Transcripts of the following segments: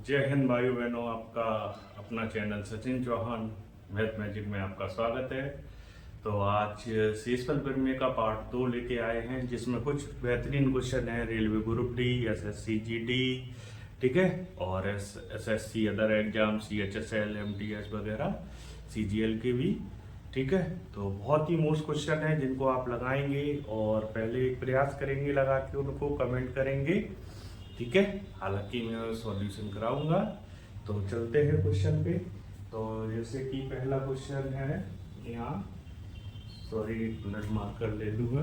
जय हिंद भाइयों बहनों, आपका अपना channel Sachin Chauhan math magic में आपका स्वागत है। तो आज सीएसएल प्रमेय का पार्ट 2 लेके आए हैं, जिसमें कुछ बेहतरीन क्वेश्चन है railway group D, SSC GD, ठीक है, और SSC other exam, CHSL, MTS वगैरह, सीजीएल के भी, ठीक है। तो बहुत ही मोस्ट क्वेश्चन है जिनको आप लगाएंगे और पहले एक प्रयास करेंगे लगा के उनको कमेंट करेंगे, ठीक है। हालांकि मैं सॉल्यूशन कराऊंगा। तो चलते हैं क्वेश्चन पे। तो जैसे कि पहला क्वेश्चन है यहाँ, सॉरी एक मिनट मार्कर ले लूँगा।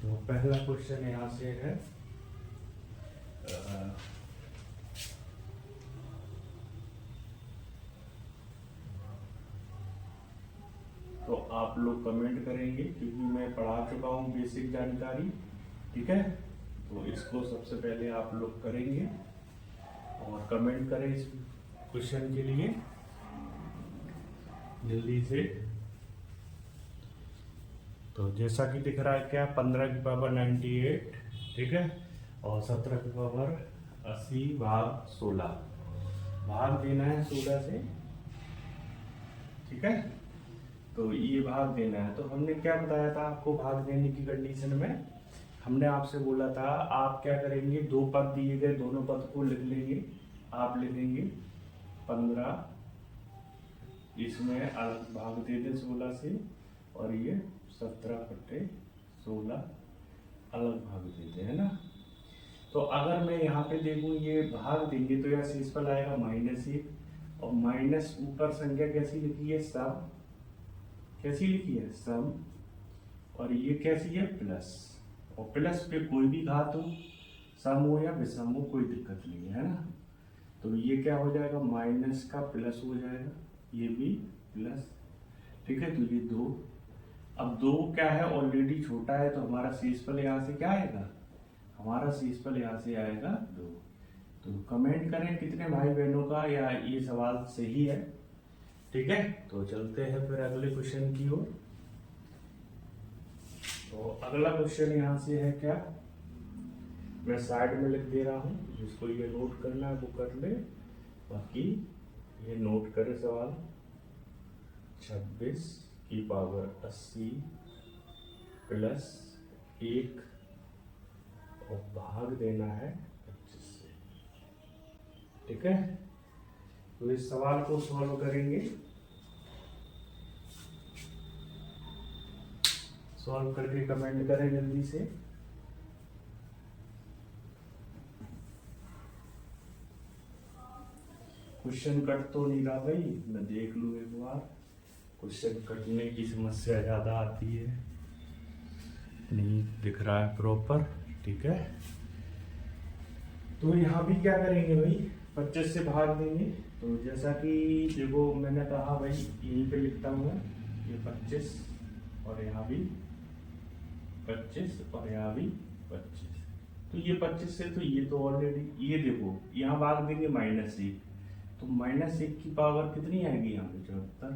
तो पहला क्वेश्चन यहाँ से है तो आप लोग कमेंट करेंगे क्योंकि मैं पढ़ा चुका हूँ बेसिक जानकारी, ठीक है। तो इसको सबसे पहले आप लोग करेंगे और कमेंट करें इस क्वेश्चन के लिए जल्दी से। तो जैसा कि दिख रहा है क्या, 15 की पावर 98, ठीक है, और 17 की पावर 80 भाग 16 भाग देना है 16 से, ठीक है। तो ये भाग देना है। तो हमने क्या बताया था आपको भाग देने की कंडीशन में? हमने आपसे बोला था आप क्या करेंगे, दो पद दिए गए, दोनों पद को लिख लेंगे। आप लिखेंगे 15, इसमें अलग भाग दे दें 16 से, और ये 17/16 अलग भाग देते हैं ना। तो अगर मैं यहाँ पे देखूँ ये भाग देंगे तो यहाँ शेषफल आएगा -1, और माइनस ऊपर संख्या कैसी लिखी है, सम, कैसी लिखी है, सम, और ये कैसी है, प्लस। और प्लस पे कोई भी घात हो, सम हो या विषम हो, कोई दिक्कत नहीं है ना। तो ये क्या हो जाएगा, माइनस का प्लस हो जाएगा, ये भी प्लस, ठीक है। तो ये 2, अब 2 क्या है, ऑलरेडी छोटा है, तो हमारा शेषफल यहाँ से क्या आएगा, हमारा शेषफल यहाँ से आएगा 2। तो कमेंट करें कितने भाई बहनों का या ये सवाल सही है, ठीक है। तो चलते हैं फिर अगले क्वेश्चन की ओर। तो अगला क्वेश्चन यहाँ से है क्या, मैं साइड में लिख दे रहा हूँ, जिसको ये नोट करना है वो कर ले, बाकी ये नोट करे सवाल। 26 की पावर 80 प्लस 1 और भाग देना है 25 से, ठीक है। तो इस सवाल को सॉल्व करेंगे। सॉल्व करके कमेंट करें जल्दी से। क्वेश्चन कट तो नहीं रहा भाई, मैं देख लूँ एक बार। क्वेश्चन कटने की समस्या ज़्यादा आती है, नहीं दिख रहा है प्रॉपर, ठीक है। तो यहाँ भी क्या करेंगे भाई, 25 से भाग देंगे। तो जैसा कि देखो मैंने कहा भाई, यहीं पे लिखता हूँ ये 25, और यहाँ भी 25, और यहाँ भी 25। तो ये 25 से, तो ये तो ऑलरेडी, ये देखो यहाँ भाग देंगे -1, तो -1 की पावर कितनी आएगी यहाँ पे, 74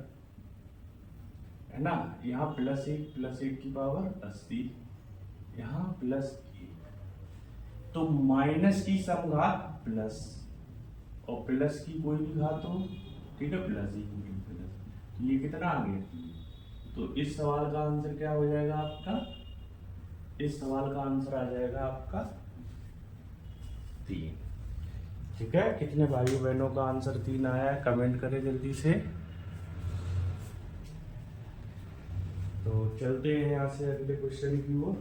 है ना। यहाँ +1 की पावर 80, यहाँ +1, तो माइनस की सम घात प्लस, और प्लस की कोई भी घात हो, ठीक है, +1 प्लस, तो ये कितना आ गया। तो इस सवाल का आंसर क्या हो जाएगा आपका, इस सवाल का आंसर आ जाएगा आपका 3, ठीक है। कितने भाइयों बहनों का आंसर 3 आया है, कमेंट करें जल्दी से। तो चलते हैं यहाँ से अगले क्वेश्चन की ओर,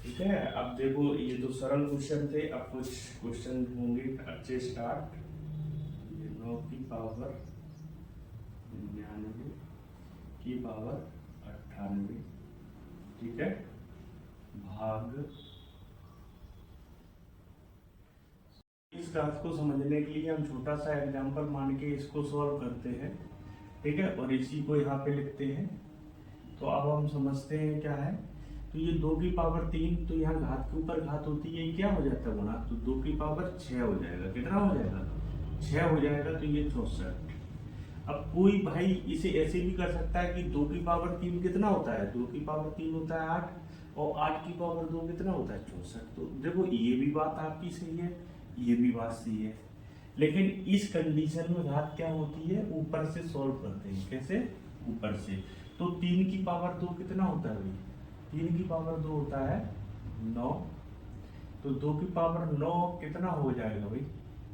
ठीक है। अब देखो ये तो सरल क्वेश्चन थे, अब कुछ क्वेश्चन होंगे अच्छे स्टार्ट। 9 की पावर 99 की पावर 98, ठीक है, भाग। इस घात को समझने के लिए हम छोटा सा एग्जांपल मान के इसको सॉल्व करते हैं, ठीक है, और इसी को यहाँ पे लिखते हैं। तो अब हम समझते हैं क्या है। तो ये 2 की पावर 3, तो यहाँ घात के ऊपर घात होती है, ये क्या हो जाता है गुणा, तो 2 की पावर 6 हो जाएगा, कितना हो जाएगा, 6 हो जाएगा। तो ये 64। अब कोई भाई इसे ऐसे भी कर सकता है कि 2 की पावर 3 कितना होता है, 2 की पावर 3 होता है 8, और 8 की पावर 2 कितना होता है 64। तो देखो ये भी बात आपकी सही है, ये भी बात सही है, लेकिन इस कंडीशन में घात क्या होती है, ऊपर से सॉल्व करते हैं। कैसे, ऊपर से। तो 3 की पावर 2 कितना होता है भाई, 3 की पावर 2 होता है 9, तो 2 की पावर 9 कितना हो जाएगा भाई,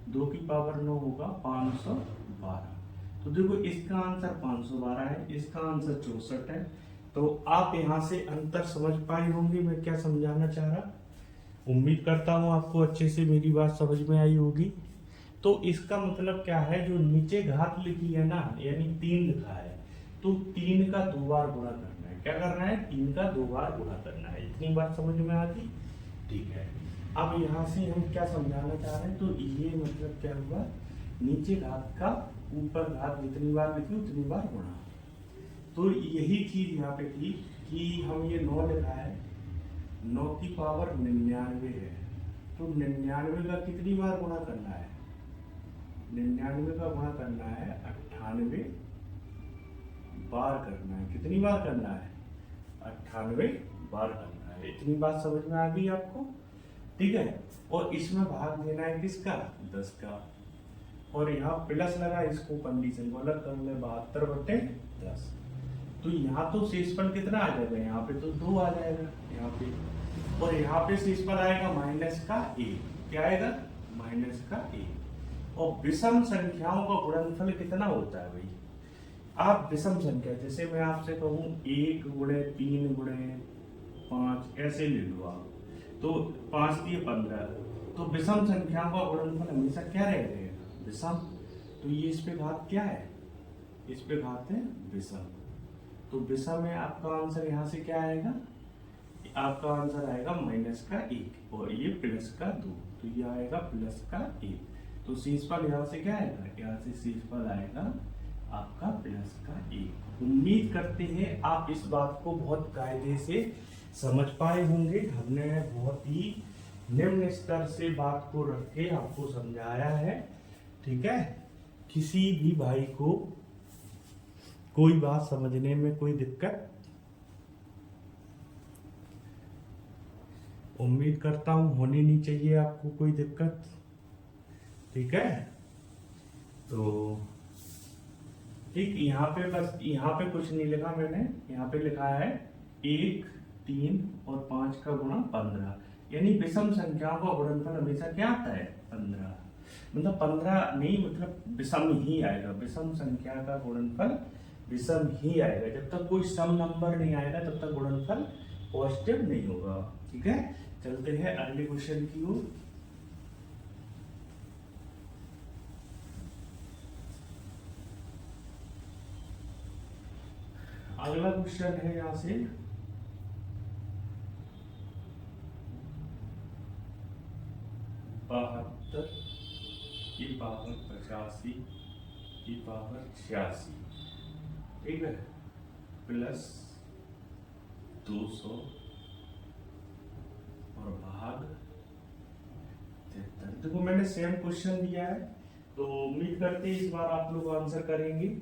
2 की पावर 9 होगा 512। तो देखो इसका आंसर 512 है, इसका आंसर 64 है। तो आप यहाँ से अंतर समझ पाए होंगे मैं क्या समझाना चाह रहा। उम्मीद करता हूँ आपको अच्छे से मेरी बात समझ में आई होगी। तो इसका मतलब क्या है, जो नीचे घात लिखी है ना, यानी 3 लिखा है, तो 3 का 2 बार गुणा करना है। क्या करना है, 3 का 2 बार गुणा करना है। इतनी बात समझ में आ गई, ठीक है। अब यहाँ से हम क्या समझाना चाह रहे हैं, तो ये मतलब क्या हुआ, नीचे घात का ऊपर घात जितनी बार लिखी उतनी बार गुणा। तो यही चीज यहाँ पे थी कि हम ये 9 लिखा है, 9 की पावर 99 है, तो 99 का कितनी बार गुणा करना है, 99 का गुणा करना है 98 बार करना है। कितनी बार करना है, 98 बार करना है। इतनी बात समझ में आ गई आपको, ठीक है। और इसमें भाग देना है किसका, 10 का, और यहाँ प्लस लगा, इसको कंडीशन को अलग कर ले, 72/10। तो यहाँ तो शेषफल कितना आ जाएगा, यहाँ पे तो 2 आ जाएगा यहाँ पे, और यहाँ पे शेषफल आएगा -1। क्या आएगा, -1। और विषम संख्याओं का गुणनफल कितना होता है भाई, आप विषम संख्या, जैसे मैं आपसे कहूँ 1 × 3 × 5 ऐसे ले लो आप, तो 5 दिए 15, तो विषम संख्याओं का गुणनफल हमेशा क्या रहेगा, विषम। तो ये इस पे घात क्या है, इस पे घात है विषम। तो विषम में आपका आंसर यहाँ से क्या आएगा, आपका आंसर आएगा -1 और ये +2, तो ये आएगा +1। तो शेषफल यहाँ से क्या आएगा, यहाँ से शेषफल आएगा आपका +1। उम्मीद करते हैं आप इस बात को बहुत कायदे से समझ पाए होंगे। हमने बहुत ही निम्न स्तर से बात को रख के आपको समझाया है, ठीक है। किसी भी भाई को कोई बात समझने में कोई दिक्कत, उम्मीद करता हूं होनी नहीं चाहिए आपको कोई दिक्कत, ठीक है। तो ठीक, यहाँ पे बस, यहाँ पे कुछ नहीं लिखा मैंने, यहाँ पे लिखा है 1, 3 और 5 का गुणा 15, यानी विषम संख्याओं का गुणनफल हमेशा क्या आता है, 15। मतलब 15 नहीं, मतलब विषम ही आएगा, विषम संख्या का गुणनफल विषम ही आएगा। जब तक कोई सम नंबर नहीं आएगा तब तक गुणनफल पॉजिटिव नहीं होगा, ठीक है। चलते हैं अगले क्वेश्चन की ओर। अगला क्वेश्चन है यहाँ से 72 की पावर 85 की पावर 86, ठीक है, प्लस 200 और भाग 73। देखो मैंने सेम क्वेश्चन दिया है, तो उम्मीद करते हैं इस बार आप लोग आंसर करेंगे।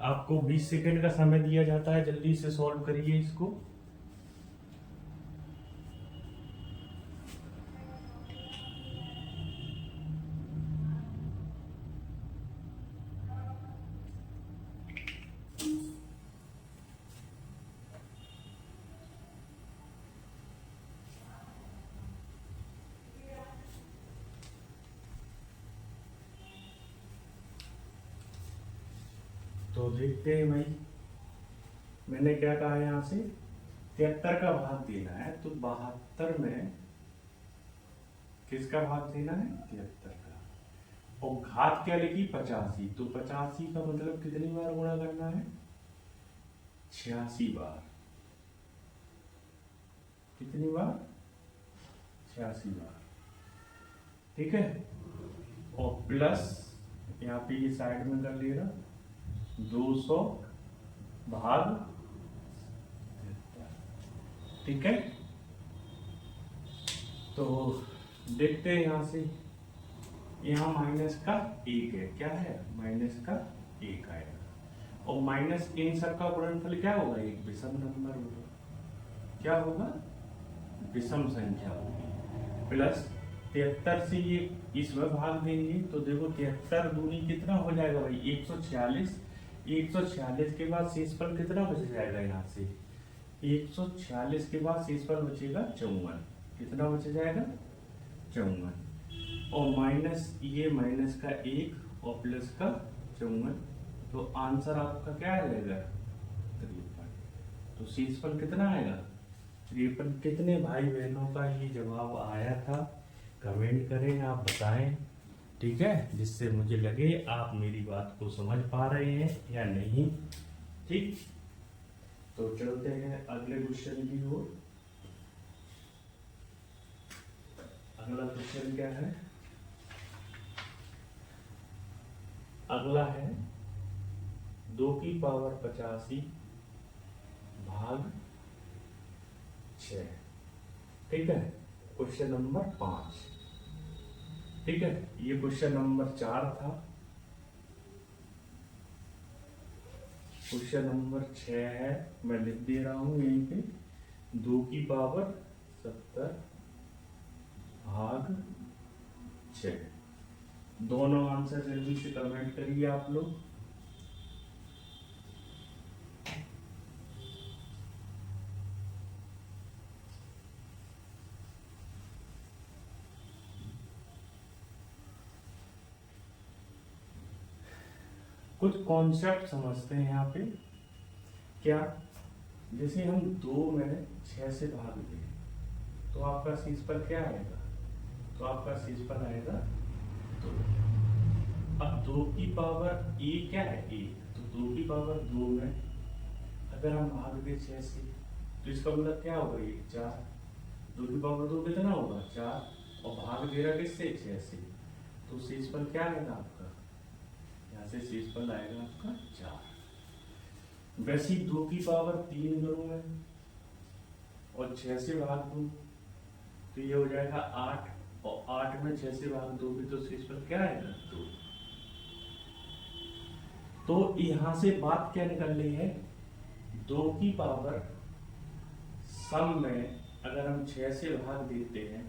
आपको 20 सेकंड का समय दिया जाता है, जल्दी से सॉल्व करिए इसको। तो देखते हैं भाई, मैंने क्या कहा यहाँ से 73 का भाग देना है, तो 72 में किसका भाग देना है, 73 का। और घात क्या लिखी, 85, तो 85 का मतलब कितनी बार गुणा करना है, 86 बार। कितनी बार, 86 बार, ठीक है। और प्लस यहाँ पे ये साइड में कर लेगा 200 भाग 73, ठीक है। तो देखते हैं यहाँ से, यहाँ -1 है, क्या है, -1 1 आएगा। और माइनस इन सब का गुणनफल क्या होगा, एक विषम नंबर होगा। क्या होगा, विषम संख्या होगी। प्लस 73 से ये इसमें भाग देंगे तो देखो 73 दूनी कितना हो जाएगा भाई, 146। 146 के बाद शेषफल कितना बच जाएगा यहाँ से, 146 के बाद शेषफल बचेगा 54। कितना बच जाएगा, 54। और माइनस ये माइनस का 1 और प्लस का 54, तो आंसर आपका क्या आ जाएगा, 53। तो शेषफल कितना आएगा, 53। कितने भाई बहनों का ये जवाब आया था, कमेंट करें, आप बताएं, ठीक है, जिससे मुझे लगे आप मेरी बात को समझ पा रहे हैं या नहीं। ठीक, तो चलते हैं अगले क्वेश्चन की ओर। अगला क्वेश्चन क्या है, अगला है 2 की पावर 85 भाग 6। ठीक है, क्वेश्चन नंबर 5। ठीक है, ये क्वेश्चन नंबर 4 था। क्वेश्चन नंबर 6 है, मैं लिख दे रहा हूं यहीं पे, 2 की पावर 70 भाग 6। दोनों आंसर जल्दी से कमेंट करिए आप लोग। कुछ कॉन्सेप्ट समझते हैं यहाँ पे। क्या, जैसे हम 2 में 6 से भाग दें तो आपका शेषफल क्या आएगा, तो आपका शेषफल आएगा 2। अब 2 की पावर a क्या है, 1, तो 2 की पावर 2 में अगर हम भाग दें 6 से तो इसका मतलब क्या होगा, ये 4। 2 की पावर 2 कितना होगा, 4, और भाग दे रहा किससे, 6 से, तो शेषफल क्या आएगा आपका, यहाँ से शेषफल आएगा आपका 4। वैसे ही 2 की पावर 3 करूँ मैं और 6 से भाग दूँ तो ये हो जाएगा 8, और 8 में 6 से भाग दोगे तो शेषफल क्या आएगा, 2। तो यहाँ से बात क्या निकल रही है, 2 की पावर सम में अगर हम 6 से भाग देते हैं,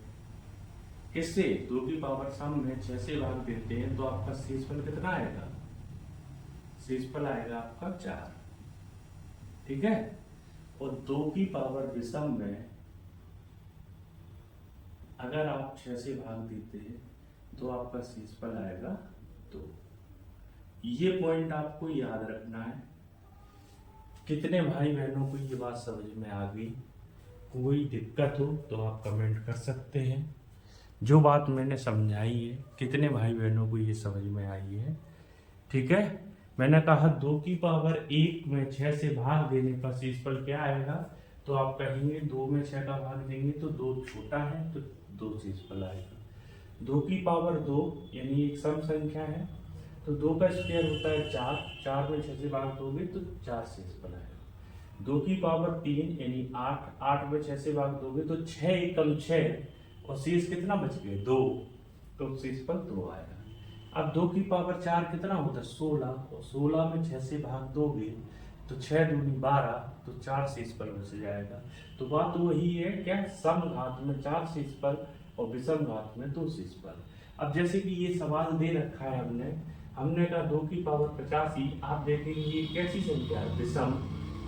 किससे, 2 की पावर सम में 6 से भाग देते हैं तो आपका शेषफल कितना आएगा, शेषफल आएगा आपका 4। ठीक है, और 2 की पावर विषम में अगर आप 6 से भाग देते हैं तो आपका शेषफल आएगा 2। ये पॉइंट आपको याद रखना है। कितने भाई बहनों को ये बात समझ में आ गई, कोई दिक्कत हो तो आप कमेंट कर सकते हैं। जो बात मैंने समझाई है, कितने भाई बहनों को ये समझ में आई है, ठीक है। मैंने कहा 2 की पावर 1 में 6 से भाग देने पर शेषफल क्या आएगा, तो आप कहेंगे 2 में 6 का भाग देंगे तो 2 छोटा है तो 2 शेषफल आएगा। 2 की पावर 2 यानी एक सम संख्या है तो 2 का स्क्वायर होता है 4, 4 में 6 से भाग दोगे तो 4 शेषफल आएगा। 2 की पावर 3 यानी 8, 8 में 6 से भाग दोगे तो 6 एकम 6 और शेष कितना बच गए, 2, तो शेषफल 2 आएगा। अब 2 की पावर 4 कितना होता है, 16, और 16 में 6 से भाग दोगे तो 6 दूनी 12, तो 4 शेषफल बच जाएगा। तो बात वही है, क्या, सम घात में 4 शेषफल और विषम घात में 2 शेषफल। अब जैसे कि ये सवाल दे रखा है हमने कहा 2 की पावर 85, आप देखेंगे ये कैसी संख्या है, विषम।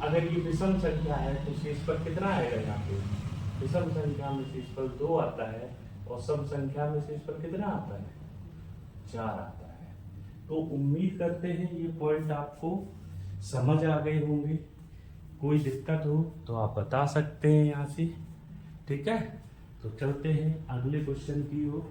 अगर ये विषम संख्या है तो शेषफल कितना आएगा, यहाँ पे विषम संख्या में शेषफल 2 आता है और सम संख्या में शेषफल कितना आता है, 4 आता है। तो उम्मीद करते हैं ये पॉइंट आपको समझ आ गए होंगे। कोई दिक्कत हो तो आप बता सकते हैं यहाँ से, ठीक है। तो चलते हैं अगले क्वेश्चन की ओर।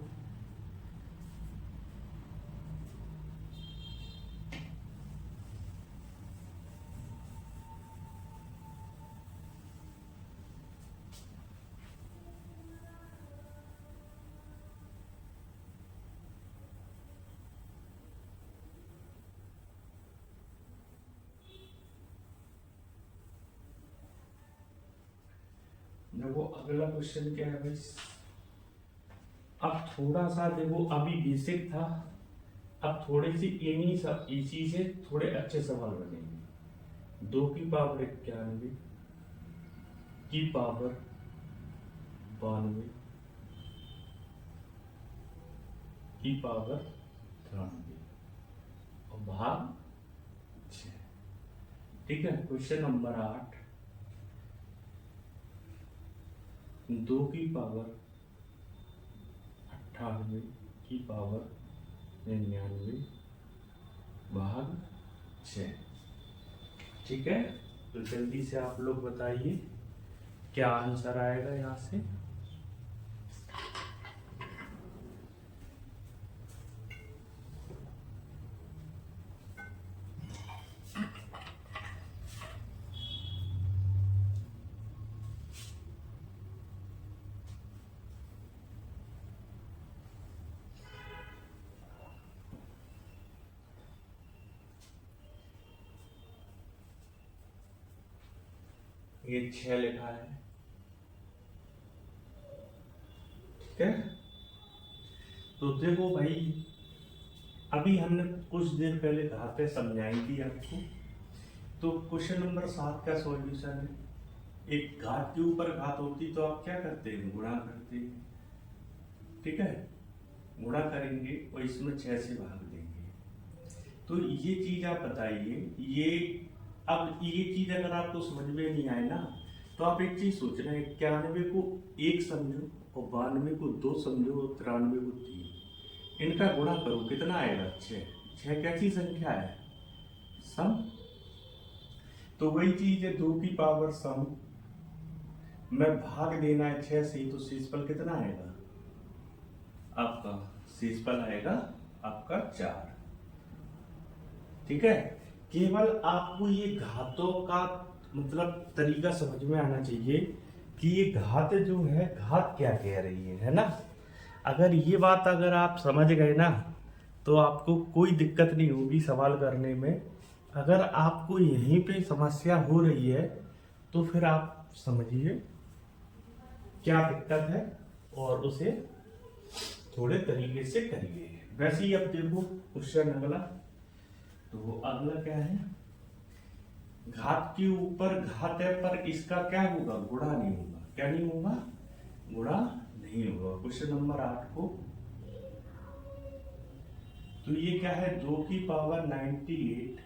देखो अगला क्वेश्चन क्या है भाई, अब थोड़ा सा देखो, अभी बेसिक था अब थोड़ी सी इन्हीं सब इसी से थोड़े अच्छे सवाल बनेंगे। 2 की पावर 91 की पावर 92 की पावर 93 और भाग 6। ठीक है। क्वेश्चन नंबर 8, 2 की पावर 98 की पावर 99 भाग 6। ठीक है। तो जल्दी से आप लोग बताइए क्या आंसर आएगा यहाँ से। ये 6 लिखा है। ठीक है। तो देखो भाई, अभी हमने कुछ देर पहले घातें समझाई थी आपको। तो क्वेश्चन नंबर 7 का सॉल्यूशन है। एक घात के ऊपर घात होती तो आप क्या करते हैं, गुणा करते हैं। ठीक है। गुणा करेंगे और इसमें 6 से भाग देंगे। तो ये चीज आप बताइए, ये अब ये चीज अगर आपको समझ में नहीं आए ना, तो आप एक चीज सोच रहे हैं, 91 को 1 समझो और 92 को 2 समझो और 93 को 3। इनका गुणा करो, कितना आएगा? 6। 6 कैसी संख्या है? सम। तो वही चीज है, 2 की पावर सम में भाग देना है 6 से, तो शेषफल कितना आएगा आपका? शेषफल आएगा आपका 4। ठीक है। केवल आपको ये घातों का मतलब तरीका समझ में आना चाहिए कि ये घात जो है, घात क्या कह रही है ना। अगर ये बात अगर आप समझ गए ना, तो आपको कोई दिक्कत नहीं होगी सवाल करने में। अगर आपको यहीं पे समस्या हो रही है तो फिर आप समझिए क्या दिक्कत है और उसे थोड़े तरीके से करिए। वैसे ही अब देखो क्वेश्चन अगला। तो अगला क्या है? घात के ऊपर घात है पर इसका क्या होगा? गुणा नहीं होगा। क्या नहीं होगा? गुणा नहीं होगा। क्वेश्चन नंबर 8 को, तो ये क्या है? 2 की पावर 98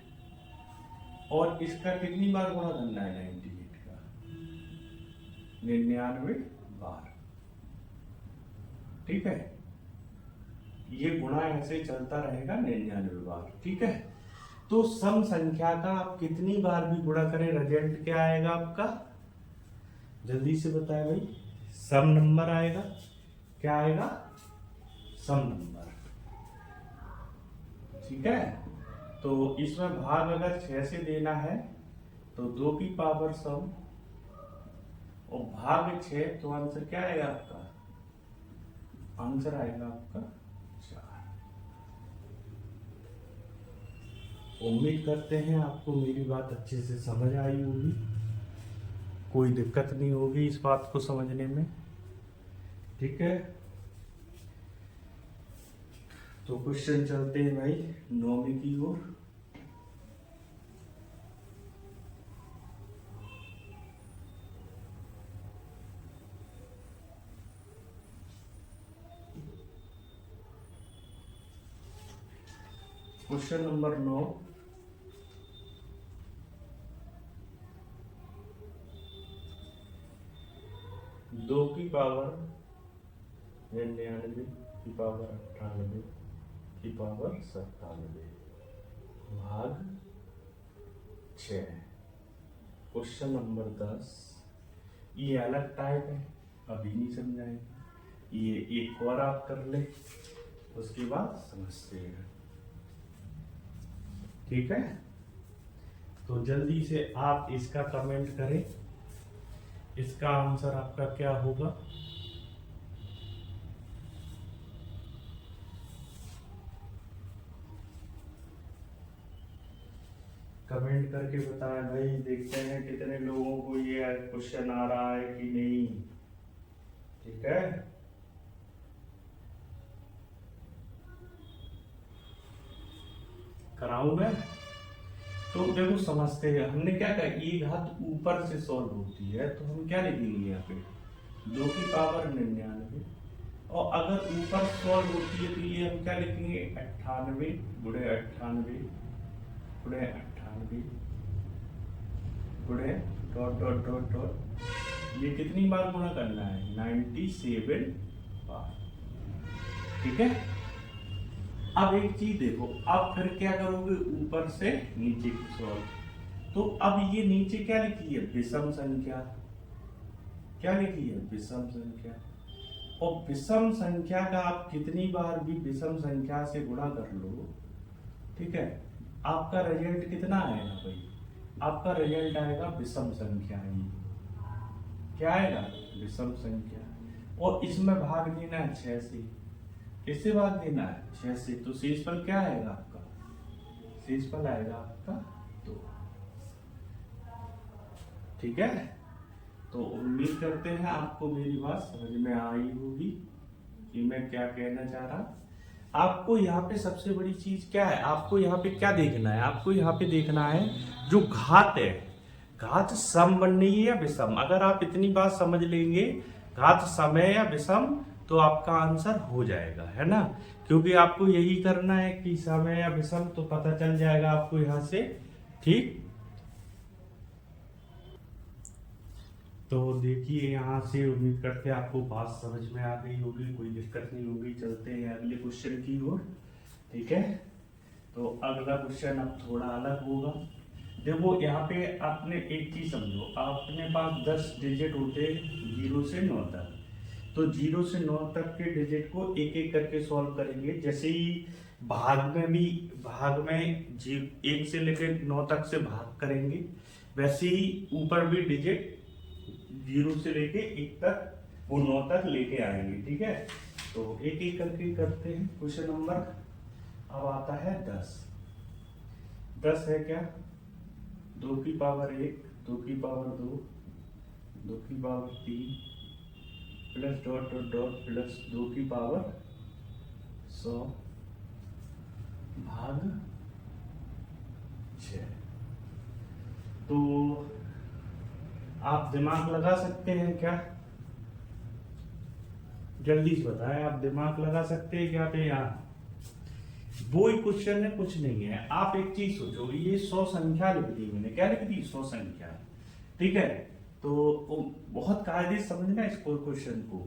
और इसका कितनी बार गुणा करना है? 98 का 99 बार। ठीक है। ये गुणा ऐसे चलता रहेगा 99 बार। ठीक है। तो सम संख्या का आप कितनी बार भी गुणा करें, रिजल्ट क्या आएगा आपका? जल्दी से बताएं भाई। सम नंबर आएगा। क्या आएगा? सम नंबर। ठीक है। तो इसमें भाग अगर 6 से देना है तो 2 की पावर सम और भाग 6, तो आंसर क्या आएगा आपका? आंसर आएगा आपका 4। उम्मीद करते हैं आपको मेरी बात अच्छे से समझ आई होगी, कोई दिक्कत नहीं होगी इस बात को समझने में। ठीक है। तो क्वेश्चन चलते हैं भाई 9वीं की ओर। क्वेश्चन नंबर 9, दो की पावर 99 की पावर 98 की पावर 97 भाग 6। क्वेश्चन नंबर 10, ये अलग टाइप है, अभी नहीं समझाएंगे। ये एक और आप कर ले, उसके बाद समझते हैं। ठीक है। तो जल्दी से आप इसका कमेंट करें, इसका आंसर आपका क्या होगा? कमेंट करके बताएं भाई, देखते हैं कितने लोगों को ये क्वेश्चन आ रहा है कि नहीं। ठीक है। कराऊं मैं? तो देखो समझते हैं, हमने क्या कहा, ये घात ऊपर से सॉल्व होती है तो हम क्या लिखेंगे यहाँ पे 2 की पावर 99, और अगर ऊपर सॉल्व होती है तो ये हम क्या लिखेंगे 98 गुणे 98 गुणे 98 गुणे डॉट डॉट डॉट डॉट, ये कितनी बार गुणा करना है 97 बार। ठीक है, अब एक चीज देखो, अब फिर क्या करोगे ऊपर से नीचे की सॉल्व, तो अब ये नीचे क्या लिखी है विषम संख्या, क्या लिखी है विषम संख्या, और विषम संख्या का आप कितनी बार भी विषम संख्या से गुणा कर लो, ठीक है, आपका रिजल्ट कितना आएगा भाई, आपका रिजल्ट आएगा विषम संख्या ही, क्या आएगा विषम संख्या, और इसमें भाग देना है 6 से, किससे भाग देना है 6 से, तो शेषफल क्या आएगा आपका, शेषफल आएगा आपका 2। ठीक है, तो उम्मीद करते हैं आपको मेरी बात समझ में आई होगी कि मैं क्या कहना चाह रहा। आपको यहाँ पे सबसे बड़ी चीज क्या है, आपको यहाँ पे क्या देखना है, आपको यहाँ पे देखना है जो घात है, घात सम बननी है या विषम। अगर आप इतनी बात समझ लेंगे घात सम है या विषम तो आपका आंसर हो जाएगा, है ना, क्योंकि आपको यही करना है कि सम है या विषम, तो पता चल जाएगा आपको यहाँ से। ठीक, तो देखिए यहाँ से उम्मीद करते हैं आपको बात समझ में आ गई होगी, कोई दिक्कत नहीं होगी। चलते हैं अगले क्वेश्चन की ओर। ठीक है, तो अगला क्वेश्चन अब थोड़ा अलग होगा। देखो यहाँ पे आपने एक चीज समझो, अपने पास 10 डिजिट होते 0 से 9 तक, तो 0 से 9 तक के डिजिट को एक एक करके सॉल्व करेंगे। जैसे ही भाग में भी, भाग में 1 से लेकर 9 तक से भाग करेंगे, वैसे ही ऊपर भी डिजिट 0 से लेके 1 तक वो 9 तक लेके आएंगे। ठीक है, तो एक एक करके करते हैं। क्वेश्चन नंबर अब आता है 10। 10 है क्या, 2 की पावर 1, 2 की पावर 2, 2 की power 3 plus dot dot dot plus 2 की पावर 100 भाग 6। तो आप दिमाग लगा सकते हैं क्या, जल्दी से बताएं, आप दिमाग लगा सकते हैं क्या पे यहाँ? वो ही क्वेश्चन है, कुछ नहीं है। आप एक चीज सोचो, ये 100 संख्या लिख दी मैंने, क्या लिख दी 100 संख्या। ठीक है, तो बहुत कायदे से समझना इसको, क्वेश्चन को।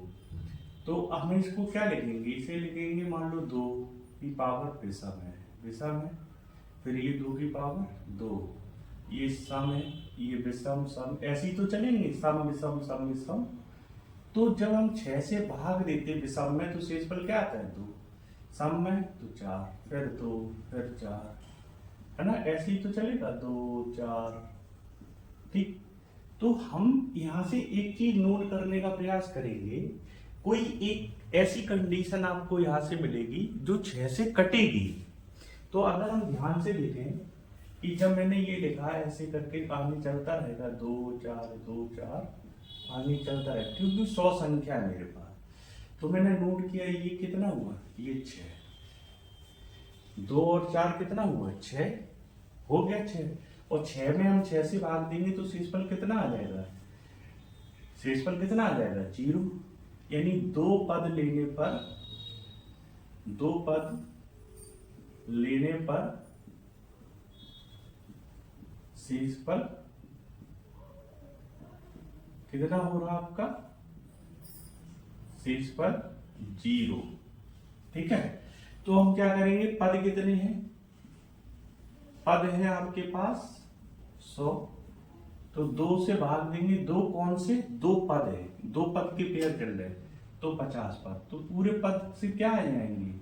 तो हम इसको क्या लिखेंगे, इसे लिखेंगे मान लो 2 की पावर विषम है, विषम है, फिर ये 2 की पावर 2, ये सम है, ये विषम सम, ऐसे ही तो चलेंगे, सम विषम सम विषम। तो जब हम 6 से भाग देते विषम में तो शेषफल क्या आता है 2, सम में तो 4, फिर 2, फिर 4, है ना, ऐसे ही तो चलेगा 2 4। ठीक, तो हम यहाँ से एक चीज नोट करने का प्रयास करेंगे, कोई एक ऐसी कंडीशन आपको यहाँ से मिलेगी जो 6 से कटेगी। तो अगर हम ध्यान से देखें कि जब मैंने ये लिखा ऐसे करके आगे चलता रहेगा 2 4 2 4 आगे चलता है, क्योंकि 100 संख्या है मेरे पास, तो मैंने नोट किया ये कितना हुआ, ये 6, 2 और 4 कितना हुआ 6, हो गया 6, और 6 में हम 6 से भाग देंगे तो शेषफल कितना आ जाएगा, शेषफल कितना आ जाएगा 0। यानी 2 पद लेने पर, 2 पद लेने पर शेषफल कितना हो रहा आपका, शेषफल 0। ठीक है, तो हम क्या करेंगे, पद कितने हैं, पद है आपके पास 100, तो 2 से भाग देंगे, 2 कौन से, 2 पद है, 2 पद के पेयर कर ले तो 50 पद, तो पूरे पद से क्या आ जाएंगे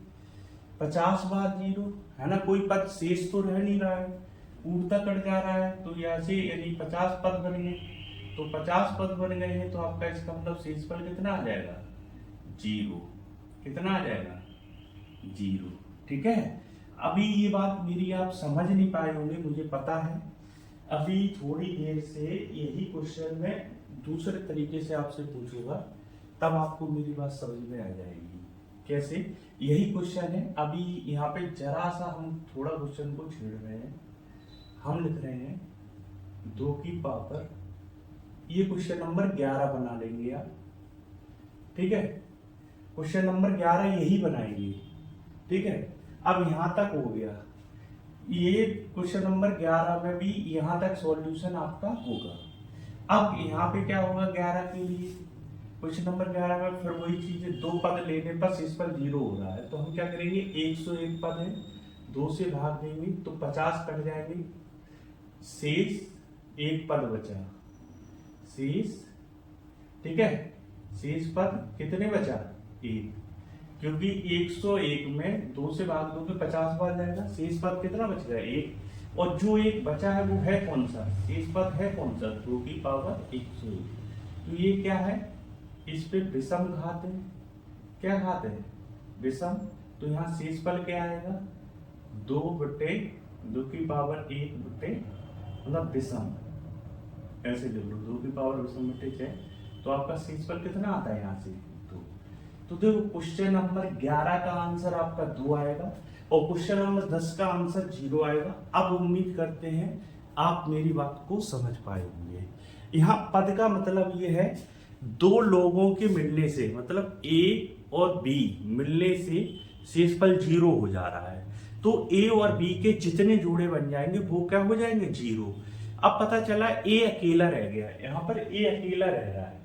50 बार 0, है ना, कोई पद शेष तो रह नहीं रहा है, उड़ता कट जा रहा है, तो यहाँ से यानी 50 पद बन गए, तो 50 पद बन गए हैं, तो आपका इसका मतलब शेषफल कितना आ जाएगा 0, कितना आ जाएगा 0। ठीक है, अभी ये बात मेरी आप समझ नहीं पाए होंगे, मुझे पता है। अभी थोड़ी देर से यही क्वेश्चन में दूसरे तरीके से आपसे पूछूंगा, तब आपको मेरी बात समझ में आ जाएगी। कैसे, यही क्वेश्चन है। अभी यहाँ पे जरा सा हम थोड़ा क्वेश्चन को छेड़ रहे हैं। हम लिख रहे हैं 2 की पावर, ये क्वेश्चन नंबर 11 बना लेंगे आप, ठीक है। क्वेश्चन नंबर 11 यही बनाएंगे, ठीक है। अब यहां तक हो गया, ये क्वेश्चन नंबर 11 में भी यहां तक सॉल्यूशन आपका होगा। अब यहाँ पे क्या होगा 11 के लिए, क्वेश्चन नंबर 11 में फिर वही चीज है, 2 पद लेने पर शेष पर 0 हो रहा है, तो हम क्या करेंगे, 101 पद है, 2 से भाग देंगे तो 50 कट जाएंगे, शेष 1 पद बचा, शेष, ठीक है, शेष पद कितने बचा, 1, क्योंकि 101 में 2 से भाग दोगे 50 बार जाएगा, शेष पद कितना बच गया, 1, और जो 1 बचा है वो है कौन सा, शेष पद है कौन सा, 2 की पावर 101। तो ये क्या है, इस पे विषम घात है, क्या घात है, विषम। तो यहाँ शेष पद क्या आएगा, 2 की पावर 1 बटे मतलब विषम, ऐसे लिख लो, 2 की पावर विषम बटे 6, तो आपका शेष पद कितना आता है यहाँ से 2। तो देखो क्वेश्चन नंबर 11 का आंसर आपका 2 आएगा और क्वेश्चन नंबर 10 का आंसर 0 आएगा। अब उम्मीद करते हैं आप मेरी बात को समझ पाए होंगे। यहाँ पद का मतलब ये है 2 लोगों के मिलने से, मतलब A और B मिलने से शेषफल 0 हो जा रहा है, तो A और B के जितने जोड़े बन जाएंगे वो क्या हो जाएंगे, 0। अब पता चला A अकेला रह गया, यहाँ पर A अकेला रह रहा है,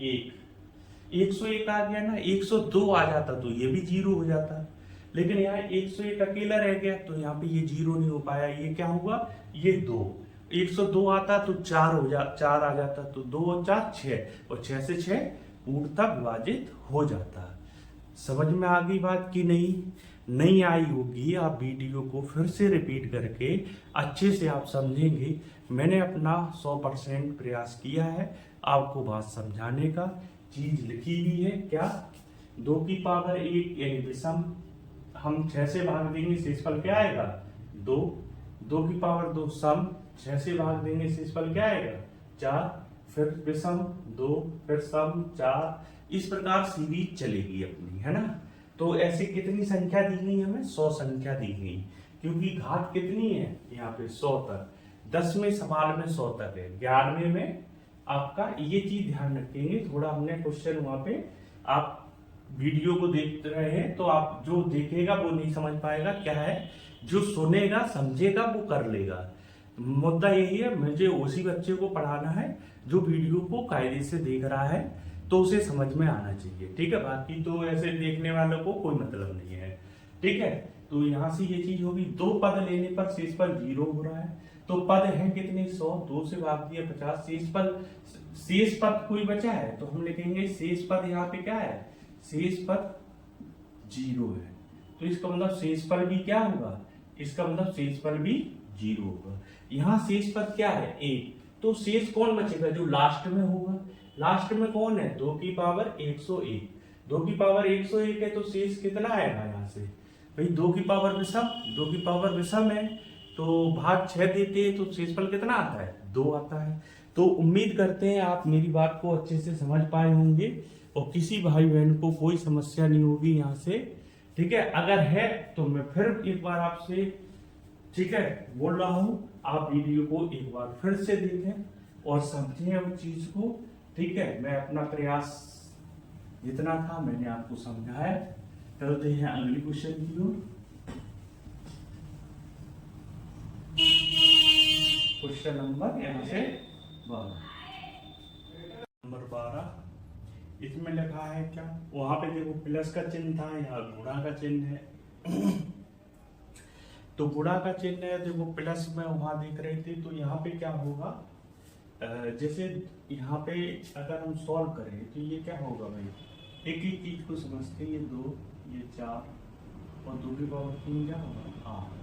101 आ गया ना, 102 आ जाता तो ये भी 0 हो जाता, लेकिन यहाँ 101 अकेला रह गया तो यहाँ पे ये 0 नहीं हो पाया, ये क्या हुआ, ये 2, 102 आता तो 4 आ जाता, तो 2 और 4 6, और 6 से 6 पूर्णतः विभाजित हो जाता। समझ में आ गई बात की नहीं आई होगी, आप वीडियो को फिर से रिपीट करके अच्छे से आप समझेंगे। मैंने अपना 100% प्रयास किया है आपको बात समझाने का, चीज लिखी हुई है क्या, 2 की पावर 1 यानी विषम, हम 6 से भाग देंगे शेषफल क्या आएगा, 2, 2 की पावर 2 सम, 6 से भाग देंगे शेषफल क्या आएगा, 4, फिर विषम 2, फिर सम 4, इस प्रकार सीरीज चलेगी अपनी, है ना। तो ऐसे कितनी संख्या दी गई हमें, 100 संख्या दी गई, क्योंकि घात कितनी है यहाँ पे 100 तक, 10वें सवाल में 100 तक है, 11वें में आपका ये चीज ध्यान रखेंगे। थोड़ा हमने क्वेश्चन वहां पे, आप वीडियो को देख रहे हैं तो आप जो देखेगा वो नहीं समझ पाएगा क्या है, जो सुनेगा समझेगा वो कर लेगा। मुद्दा यही है, मुझे उसी बच्चे को पढ़ाना है जो वीडियो को कायदे से देख रहा है, तो उसे समझ में आना चाहिए, ठीक है। बाकी तो ऐसे देखने वालों को कोई मतलब नहीं है, ठीक है। तो यहाँ से ये चीज होगी, 2 पद लेने पर शेषफल 0 हो रहा है, तो पद है कितने 100, 2 से भाग दिया 50, शेष पद कोई बचा है तो हम लिखेंगे शेष पद, यहाँ पे क्या है, शेष पद 0 है, तो इसका मतलब शेषफल भी क्या होगा, इसका मतलब शेषफल भी 0 होगा। यहाँ शेष पद क्या है 1, तो शेष कौन बचेगा, जो लास्ट में होगा, लास्ट में कौन है, 2 की पावर 101, 2 की पावर 101 है, तो शेष कितना आएगा यहाँ से भाई, 2 की पावर विषम, 2 की पावर विषम है तो भाग 6 देते हैं, तो शेषफल कितना आता है, 2 आता है। तो उम्मीद करते हैं आप मेरी बात को अच्छे से समझ पाए होंगे और किसी भाई बहन को कोई समस्या नहीं होगी यहाँ से, ठीक है। अगर है तो मैं फिर एक बार आपसे, ठीक है, बोल रहा हूँ, आप वीडियो को एक बार फिर से देखें और समझें उस चीज को, ठीक है। मैं अपना प्रयास जितना था मैंने आपको समझाया। चलते हैं अगली क्वेश्चन की ओर। क्वेश्चन नंबर यहाँ से 12, नंबर 12, इसमें लिखा है क्या, वहां पे देखो प्लस का चिन्ह था, यहाँ गुणा का चिन्ह है तो गुणा का चिन्ह है, देखो प्लस में वहां देख रहे थे, तो यहाँ पे क्या होगा, जैसे यहाँ पे अगर हम सॉल्व करें तो ये क्या होगा भाई, एक ही चीज को समझते हैं, ये 2, ये 4 और 2 की पावर 3 क्या होगा 8,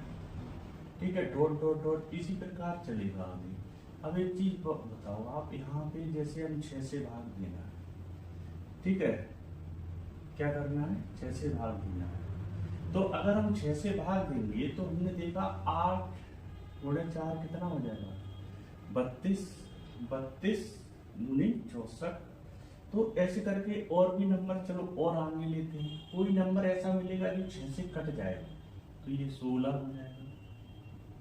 ठीक है, डॉट डॉट डॉट इसी प्रकार चलेगा आगे। अब एक चीज बताओ आप, यहाँ पे जैसे हम 6 से भाग देना है, ठीक है, क्या करना है, 6 से भाग देना है, तो अगर हम 6 से भाग देंगे तो हमने देखा 8 गुणे 4 कितना हो जाएगा 32, 32 दूनी 64, तो ऐसे करके और भी नंबर चलो और आगे लेते हैं। कोई नंबर ऐसा मिलेगा जो 6 से कट जाएगा, तो ये 16 हो जाएगा।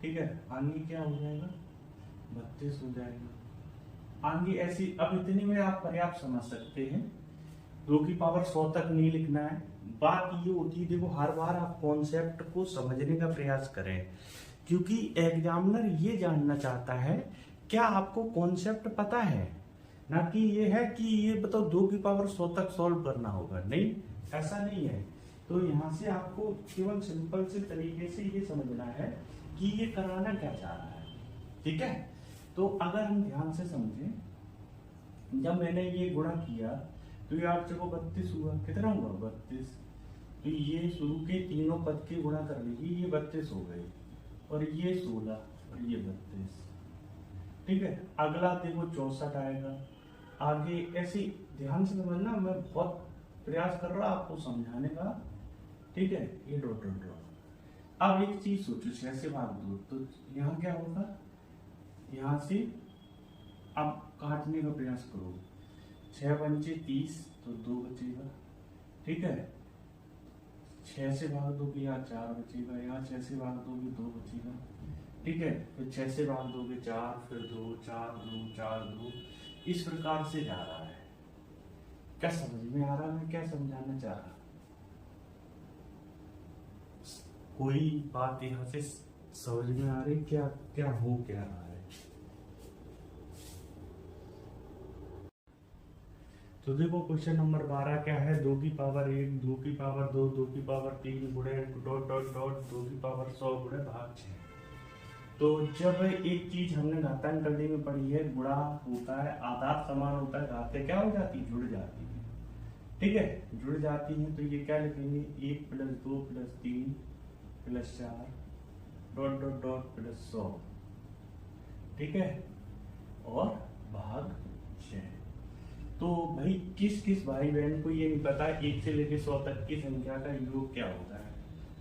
ठीक है, आगे क्या हो जाएगा, 32 हो जाएगा। आगे ऐसी, अब इतने में आप पर्याप्त समझ सकते हैं, 2 की पावर 100 तक नहीं लिखना है। बात ये होती है, देखो हर बार आप कॉन्सेप्ट को समझने का प्रयास करें, क्योंकि एग्जामिनर ये जानना चाहता है क्या आपको कॉन्सेप्ट पता है, ना कि ये है कि ये बताओ 2 की पावर 100 तक सॉल्व करना होगा। नहीं, ऐसा नहीं है। तो यहाँ से आपको केवल सिंपल से तरीके से ये समझना है कि ये कराना क्या चाह रहा है। ठीक है, तो अगर हम ध्यान से समझें, जब मैंने ये गुणा किया तो ये 8 को 32 हुआ, कितना हुआ 32। तो ये शुरू के तीनों पद के गुणा कर लीजिए, ये 32 हो गए, और ये 16 और ये 32। ठीक है, अगला देखो 64 आएगा। आगे ऐसे ध्यान से समझना, मैं बहुत प्रयास कर रहा आपको समझाने का। ठीक है, ये डॉट डॉट डॉट। अब एक चीज सोचो, 6 से भाग दो, तो यहाँ क्या होगा, यहाँ से अब काटने का प्रयास करो। 6 पंचे 30, तो 2 बचेगा। ठीक है, 6 से भाग दोगे यहाँ 4 बचेगा, यहाँ 6 से भाग दोगे 2 बचेगा। ठीक है, फिर 6 से भाग दोगे 4, फिर 2, 4 2 4 2, इस प्रकार से जा रहा है। क्या समझ में आ रहा है मैं क्या समझाना चाह रहा? कोई बात यहाँ से समझ में आ रही, क्या क्या हो क्या रहा है? तो देखो क्वेश्चन नंबर 12 क्या है, 2 की पावर 1, 2 की पावर 2, 2 की पावर 3 गुणे डॉट डॉट डॉट 2 की पावर 100 गुणे भाग 6। तो जब एक चीज हमने घातांक करने में पढ़ी है, गुणा होता है, आधार समान होता है, घातें क्या हो जाती है, जुड़ जाती है। ठीक है, जुड़ जाती है, तो ये क्या लिखेंगे, 1 + 2 + 3 + 4 डॉट डॉट डॉट + 100। ठीक है, और भाग 6। तो भाई किस किस भाई बहन को ये नहीं पता 1 से लेकर 100 तक की संख्या का योग क्या होता है?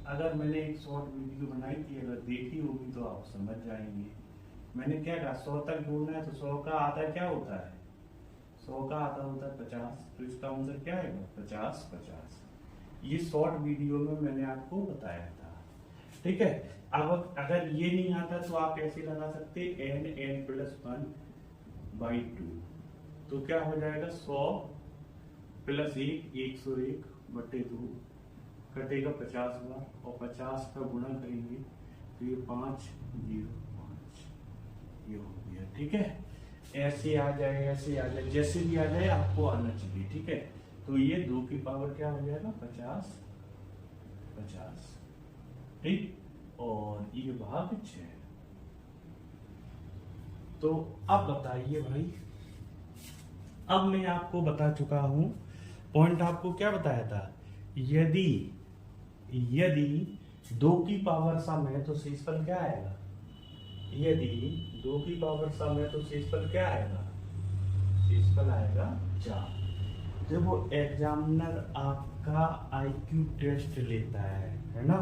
अगर मैंने एक शॉर्ट वीडियो बनाई थी, अगर देखी होगी तो आप समझ जाएंगे। मैंने क्या कहा, 100 तक जोड़ना है, तो 100 का आधा क्या होता है, 100 का आधा होता है 50। तो इसका आंसर क्या है, 50 50। ये शॉर्ट वीडियो में मैंने आपको बताया था। ठीक है, अब अगर ये नहीं आता तो आप ऐसे लगा सकते n + 1/2। तो क्या हो जाएगा, 100 + 1 101/2, कटेगा 50 बार, और 50 का गुणा करेंगे तो ये 505 ये हो गया। ठीक है, ऐसे आ जाए, ऐसे आ जाए, जैसे भी आ जाए आपको आना चाहिए। ठीक है, तो ये 2 की पावर क्या हो जाएगा, 50 50। ठीक, और ये भाग 6। तो अब बताइए भाई, अब मैं आपको बता चुका हूं, पॉइंट आपको क्या बताया था, यदि 2 की पावर सम है तो शेषफल क्या आएगा, यदि 2 की पावर सम है तो शेषफल क्या आएगा, शेषफल आएगा 4। देखो एग्जामिनर आपका आईक्यू टेस्ट लेता है ना,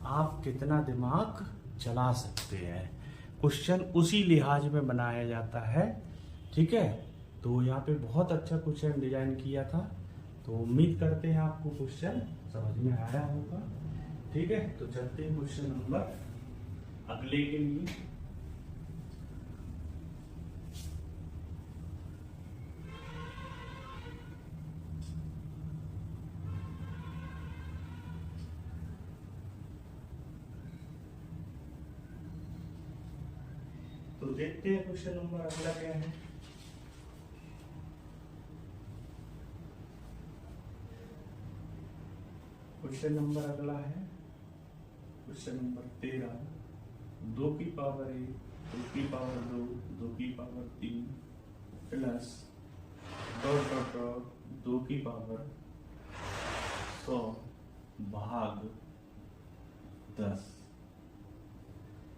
आप कितना दिमाग चला सकते हैं, क्वेश्चन उसी लिहाज में बनाया जाता है। ठीक है, तो यहाँ पे बहुत अच्छा क्वेश्चन डिजाइन किया था, तो उम्मीद करते हैं आपको क्वेश्चन समझ में आया होगा। ठीक है, तो चलते हैं क्वेश्चन नंबर अगले के लिए। तो देखते हैं क्वेश्चन नंबर अगला क्या है। क्वेश्चन नंबर अगला है क्वेश्चन नंबर 13, 2 की पावर 1, 2 की पावर 2, 2 की power 3 plus dot dot dot 2 की पावर 100 भाग 10।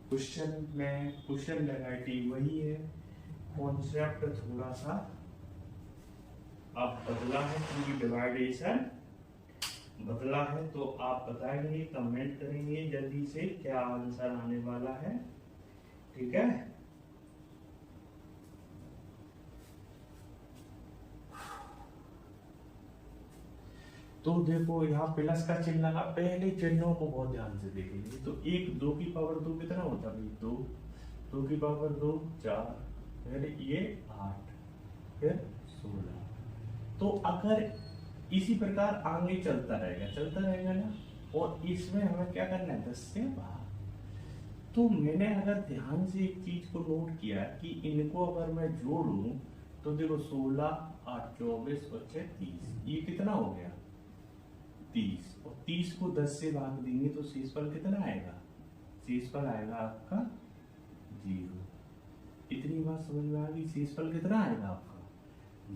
क्वेश्चन में क्वेश्चन वेराइटी वही है, कॉन्सेप्ट थोड़ा सा अब बदला है, क्योंकि डिवाइडेशन बदला है। तो आप बताएंगे, कमेंट करेंगे जल्दी से क्या आंसर आने वाला है। ठीक है, तो देखो यहाँ प्लस का चिन्ह लगा, पहले चिन्हों को बहुत ध्यान से देखेंगे। तो एक 2 की पावर 2 कितना होता है भाई, 2, 2 की पावर 2 4, फिर ये 8, फिर 16। तो अगर इसी प्रकार आगे चलता रहेगा ना, और इसमें हमें क्या करना है, 10 से भाग। तो मैंने अगर ध्यान से एक चीज को नोट किया कि इनको अगर मैं जोड़ूं तो देखो 16, 8, 24 और 6 30, ये कितना हो गया 30, और 30 को 10 से भाग देंगे तो शेषफल कितना आएगा, शेषफल आएगा आपका 0। इतनी बात समझ में आ गई, शेषफल कितना आएगा आपका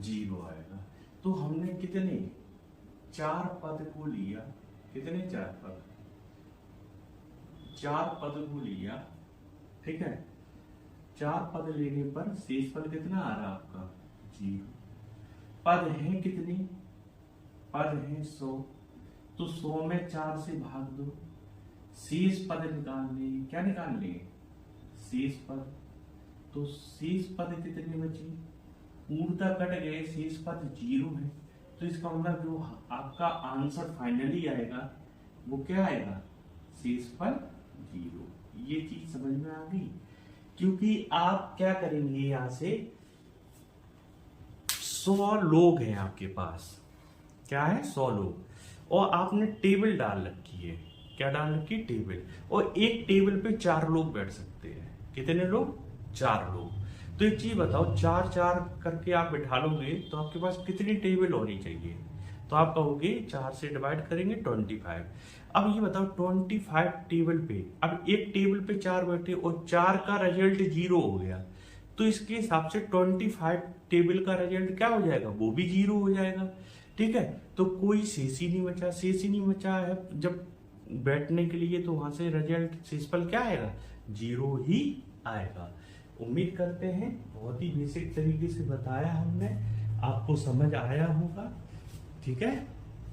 0 आएगा। तो हमने कितने 4 पद को लिया, कितने 4 पद, 4 पद को लिया, ठीक है। 4 पद लेने पर शेषफल कितना आ रहा आपका 0। पद हैं कितने, पद हैं 100, तो 100 में 4 से भाग दो, शेष पद निकालने, क्या निकालने, शेष पद। तो शेष पद कितने बचे, ऊर्ध्व कट गए, शेष पद 0 है। तो इसका मतलब जो आपका आंसर फाइनली आएगा वो क्या आएगा, शेषफल 0। ये चीज समझ में आ गई। क्योंकि आप क्या करेंगे, यहां से 100 लोग हैं आपके पास, क्या है 100 लोग, और आपने टेबल डाल रखी है, क्या डाल रखी है, टेबल। और एक टेबल पे 4 लोग बैठ सकते हैं, कितने लोग, 4 लोग। तो एक चीज बताओ, 4 4 करके आप बैठा लोगे तो आपके पास कितनी टेबल होनी चाहिए, तो आप कहोगे 4 से डिवाइड करेंगे 25। अब ये बताओ 25 टेबल पे, अब एक टेबल पे 4 बैठे और 4 का रिजल्ट 0 हो गया, तो इसके हिसाब से 25 टेबल का रिजल्ट क्या हो जाएगा, वो भी 0 हो जाएगा, ठीक है। तो कोई शेष ही नहीं बचा, शेष ही नहीं बचा है जब बैठने के लिए, तो वहां से रिजल्ट शेषफल क्या आएगा, 0 ही आएगा। उम्मीद करते हैं बहुत ही बेसिक तरीके से बताया हमने, आपको समझ आया होगा, ठीक है।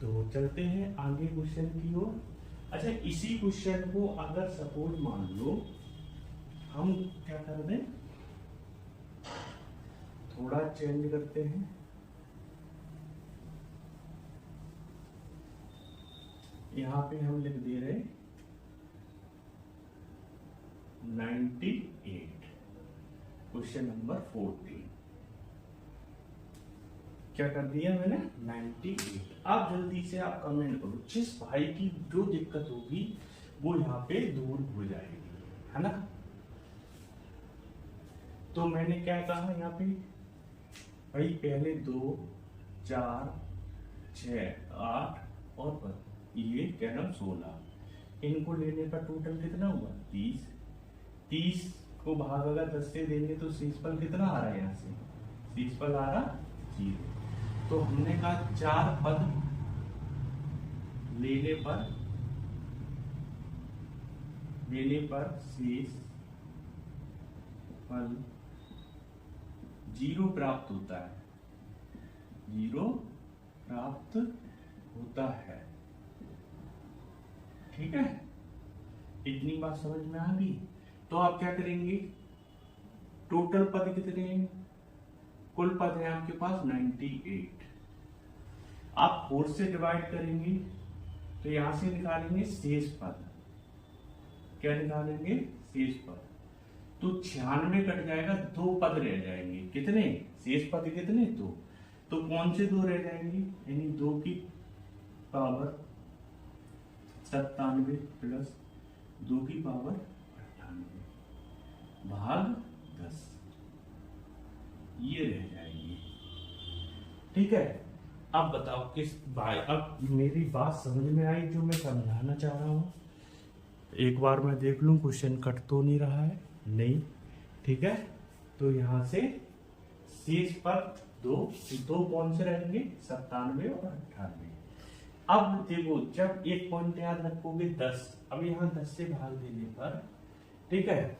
तो चलते हैं आगे क्वेश्चन की ओर। अच्छा, इसी क्वेश्चन को अगर सपोज मान लो हम क्या कर दें, थोड़ा चेंज करते हैं, यहां पे हम लिख दे रहे 98, क्वेश्चन नंबर 14। क्या कर दिया मैंने, 98। आप जल्दी से आप कमेंट करो, जिस भाई की जो दिक्कत होगी वो यहाँ पे दूर हो जाएगी, है ना। तो मैंने क्या कहा यहाँ पे, भाई पहले 2, 4, 6, 8 और ये क्या नाम 16, इनको लेने का टोटल कितना हुआ 30। 30 को भाग अगर 10 से देंगे तो शेषफल कितना आ रहा है, यहाँ से शेषफल आ रहा 0। तो हमने कहा 4 पद लेने पर शेष फल 0 प्राप्त होता है, 0 प्राप्त होता है, ठीक है। इतनी बात समझ में आ गई। तो आप क्या करेंगे, टोटल पद कितने हैं, कुल पद है आपके पास 98, आप 4 से डिवाइड करेंगे तो यहां से निकालेंगे शेष पद, क्या निकालेंगे, शेष पद। तो 96 कट जाएगा, 2 पद रह जाएंगे, कितने, शेष पद कितने 2, तो कौन से 2 रह जाएंगे, यानी 2 की पावर 97 प्लस 2 की पावर 98 भाग 10, ये रह जाएगी, ठीक है। अब बताओ किस भाई, अब मेरी बात समझ में आई जो मैं समझाना चाह रहा हूँ, एक बार मैं देख लूं क्वेश्चन कट तो नहीं रहा है, नहीं, ठीक है। तो यहां से शेष पद 2 कौन से रहेंगे, 97 और 98। अब देखो, जब एक पॉइंट याद रखोगे 10, अब यहाँ 10 से भाग देने पर, ठीक है,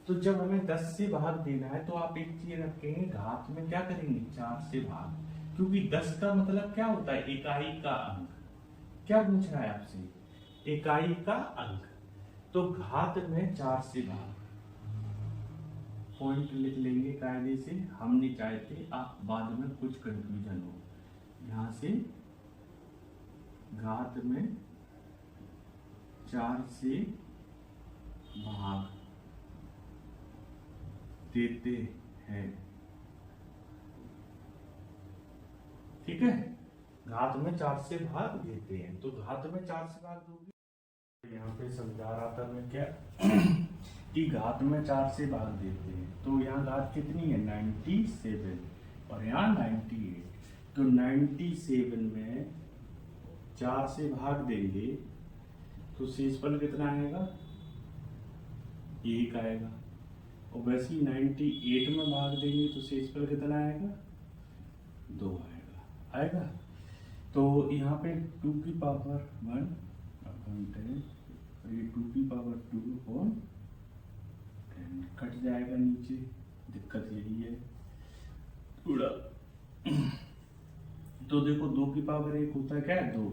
तो जब हमें 10 से भाग देना है तो आप एक चीज रखेंगे, घात में क्या करेंगे 4 से भाग, क्योंकि 10 का मतलब क्या होता है, इकाई का अंक। क्या पूछ रहा है आपसे, इकाई का अंक, तो घात में 4 से भाग, पॉइंट लिख लेंगे कायदे से, हम नहीं चाहते आप बाद में कुछ कंफ्यूजन हो। यहां से घात में 4 से भाग देते हैं। ठीक है, घात में 4 से भाग देते हैं, तो घात में 4 से भाग दोगे। यहाँ पे समझा रहा था मैं क्या कि घात में 4 से भाग देते हैं, तो यहाँ घात कितनी है 97 और यहाँ 98, तो 97 में 4 से भाग देंगे तो शेषफल कितना आएगा, 1 आएगा। और वैसे ही 98 में भाग देंगे तो शेषफल कितना आएगा, 2 आएगा। तो यहाँ पे 2 की पावर 1 अपॉन 10 और ये 2 की पावर 2 अपॉन 10 कट जाएगा नीचे, दिक्कत यही है थोड़ा। तो देखो 2 की पावर 1 होता है क्या है 2,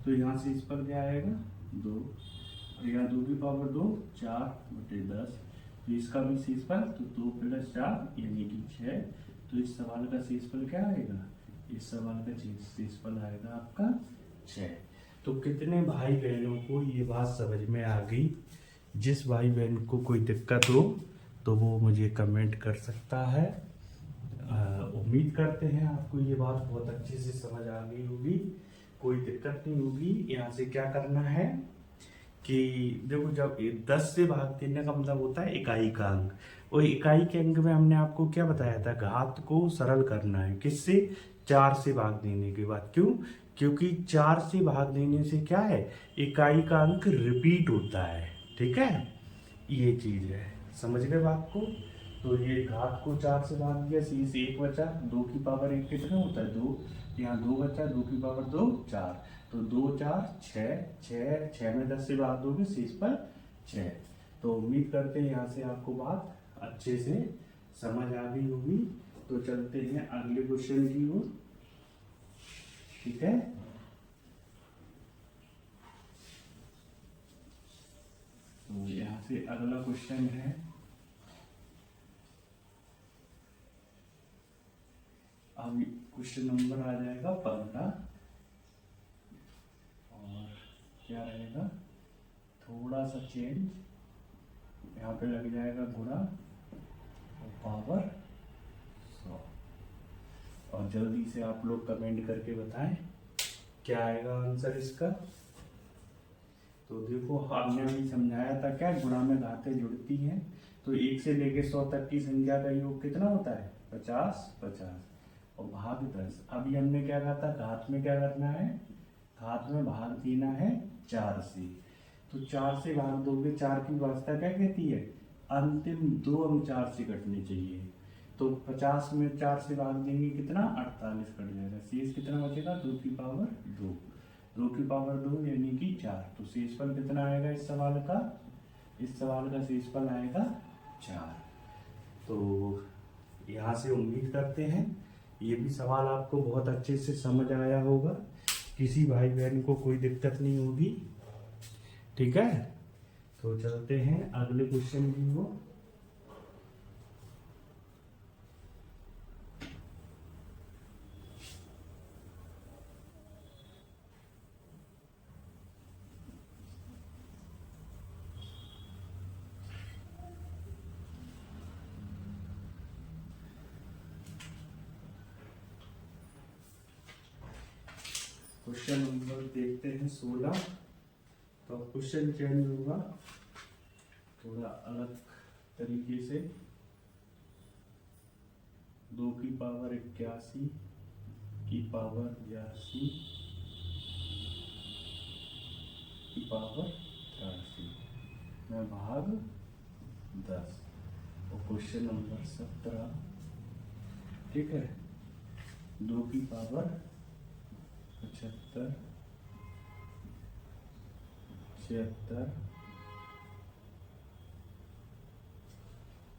तो यहाँ से इस पर क्या आएगा 2 और यहाँ 2 की पावर 2 4/10, तो इसका भी शेषफल तो 2 + 4 यानी कि 6। तो इस सवाल का शेषफल क्या आएगा, इस सवाल का शेषफल आएगा आपका 6। तो कितने भाई बहनों को ये बात समझ में आ गई? जिस भाई बहन को कोई दिक्कत हो तो वो मुझे कमेंट कर सकता है। उम्मीद करते हैं आपको ये बात बहुत अच्छे से समझ आ गई होगी, कोई दिक्कत नहीं होगी। यहाँ से क्या करना है कि देखो, जब 10 से भाग देने का मतलब होता है इकाई का अंक, और इकाई के अंक में हमने आपको क्या बताया था, घात को सरल करना है किससे, 4 से भाग देने के बाद। क्यों? क्योंकि 4 से भाग देने से क्या है, इकाई का अंक रिपीट होता है। ठीक है, ये चीज है, समझ गए बात को। तो ये घात को 4 से भाग दिया, शेष 1 बचा। 2 की पावर 1 कितना होता है 2, यहाँ 2 बचा, 2 की पावर 2 4, तो 2 4 6 6 में 10 से भाग दोगे शेषफल 6। तो उम्मीद करते हैं यहाँ से आपको बात अच्छे से समझ आ गई होगी। तो चलते हैं अगले क्वेश्चन की ओर। ठीक है, तो यहाँ से अगला क्वेश्चन है, अब क्वेश्चन नंबर आ जाएगा 15 और क्या रहेगा, थोड़ा सा चेंज, यहाँ पे लग जाएगा गुणा और पावर 100। और जल्दी से आप लोग कमेंट करके बताएं क्या आएगा आंसर इसका। तो देखो, हमने अभी समझाया था क्या, गुणा में घातें जुड़ती हैं, तो 1 से लेके 100 तक की संख्या का योग कितना होता है 50 50 और भाग 10। अभी हमने क्या कहा था, घात में क्या करना है, घात में भाग देना है 4 से। तो 4 से भाग दोगे, 4 की व्यवस्था क्या कहती है, अंतिम 2 अंक 4 से कटने चाहिए। तो 50 में 4 से भाग देंगे कितना, 48 कट जाएगा, शेष कितना बचेगा 2 की पावर 2, 2 की पावर 2 यानी कि 4। तो शेषफल कितना आएगा इस सवाल का, इस सवाल का शेषफल आएगा 4। तो यहाँ से उम्मीद करते हैं ये भी सवाल आपको बहुत अच्छे से समझ आया होगा, किसी भाई बहन को कोई दिक्कत नहीं होगी। ठीक है, तो चलते हैं अगले क्वेश्चन की ओर। क्वेश्चन नंबर देखते हैं 16। तो क्वेश्चन चेंज होगा थोड़ा अलग तरीके से, 2 की पावर 81 की पावर 82 की पावर 83 में भाग 10। और क्वेश्चन नंबर 17, ठीक है, 2 की पावर 75 76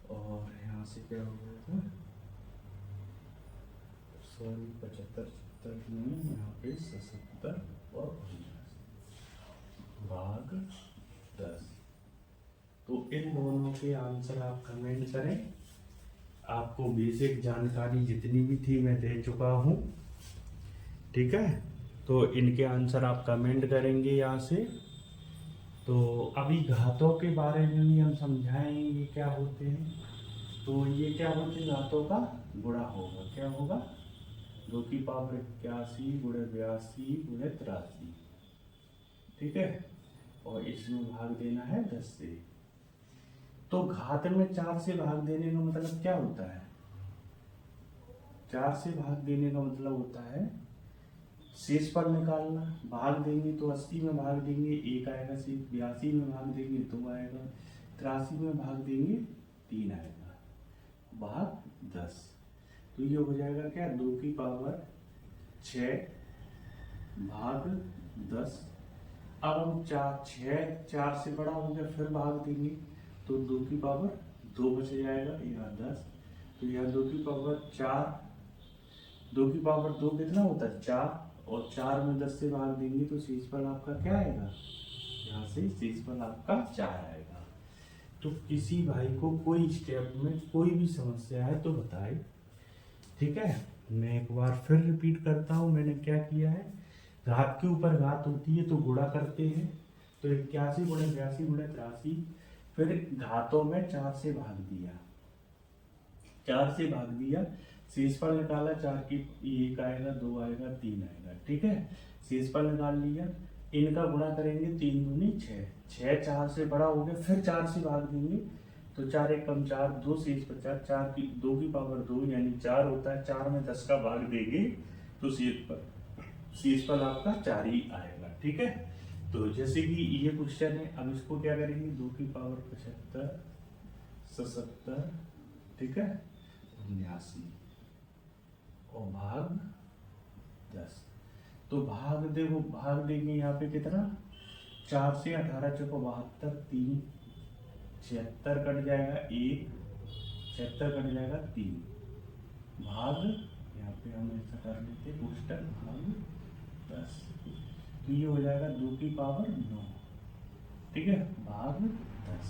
और यहाँ से क्या हो गया था, सॉरी 75 76 में यहाँ पे 77 और भाग 10। तो इन दोनों के आंसर आप कमेंट करें। आपको बेसिक जानकारी जितनी भी थी मैं दे चुका हूँ। ठीक है, तो इनके आंसर आप कमेंट करेंगे यहाँ से। तो अभी घातों के बारे में भी हम समझाएंगे क्या होते हैं। तो ये क्या होते हैं, घातों का गुणा होगा, क्या होगा, 2 की पावर 81 गुणे 82 गुणे 83, ठीक है, और इसमें भाग देना है 10 से। तो घात में 4 से भाग देने का मतलब क्या होता है, 4 से भाग देने का मतलब होता है शेष पर निकालना। भाग देंगे तो 80 में भाग देंगे 1 आएगा, शेष 82 में भाग देंगे 2 आएगा, 83 में भाग देंगे 3 आएगा, भाग 10। तो ये हो जाएगा क्या, 2 की पावर 6 भाग 10। अब हम 4 से बड़ा हो गया, फिर भाग देंगे तो 2 की पावर 2 बच जाएगा, यहाँ 10। तो यहाँ 2 की पावर 4, 2 की पावर 2 कितना होता है 4, और 4 में 10 से भाग देंगे तो शेषफल आपका क्या आएगा, यहाँ से शेषफल आपका 4 आएगा। तो किसी भाई को कोई स्टेप में कोई भी समस्या है तो बताए, ठीक है। मैं एक बार फिर रिपीट करता हूँ, मैंने क्या किया है, घात के ऊपर घात होती है तो गुणा करते हैं, तो 81 गुणे 82 गुणे 83, फिर घातों में 4 से भाग दिया, 4 से भाग दिया, शेषफल निकाला, 4 की 1 आएगा 2 आएगा 3 आएगा, ठीक है, शेषफल निकाल लिया, इनका गुणा करेंगे 3 दूनी 6, 6 4 से बड़ा हो गया, फिर 4 से भाग देंगे तो 4 एक कम 4, 2 शेष बचा, 4 की 2 की पावर 2 यानी 4 होता है, 4 में 10 का भाग देंगे तो शेषफल आपका 4 ही आएगा, ठीक है। तो जैसे कि ये क्वेश्चन है, अब इसको क्या करेंगे, 2 की पावर 75 77, ठीक है, 79 और भाग 10। तो भाग देखो, भाग देंगे यहाँ पे कितना, 4 से 18 चौको 72, 3 76 कट जाएगा, 1 76 कट जाएगा 3, भाग यहाँ पे हम ऐसा कर लेते पुष्टक भाग 10। तो ये हो जाएगा 2 की पावर 9, ठीक है, भाग 10।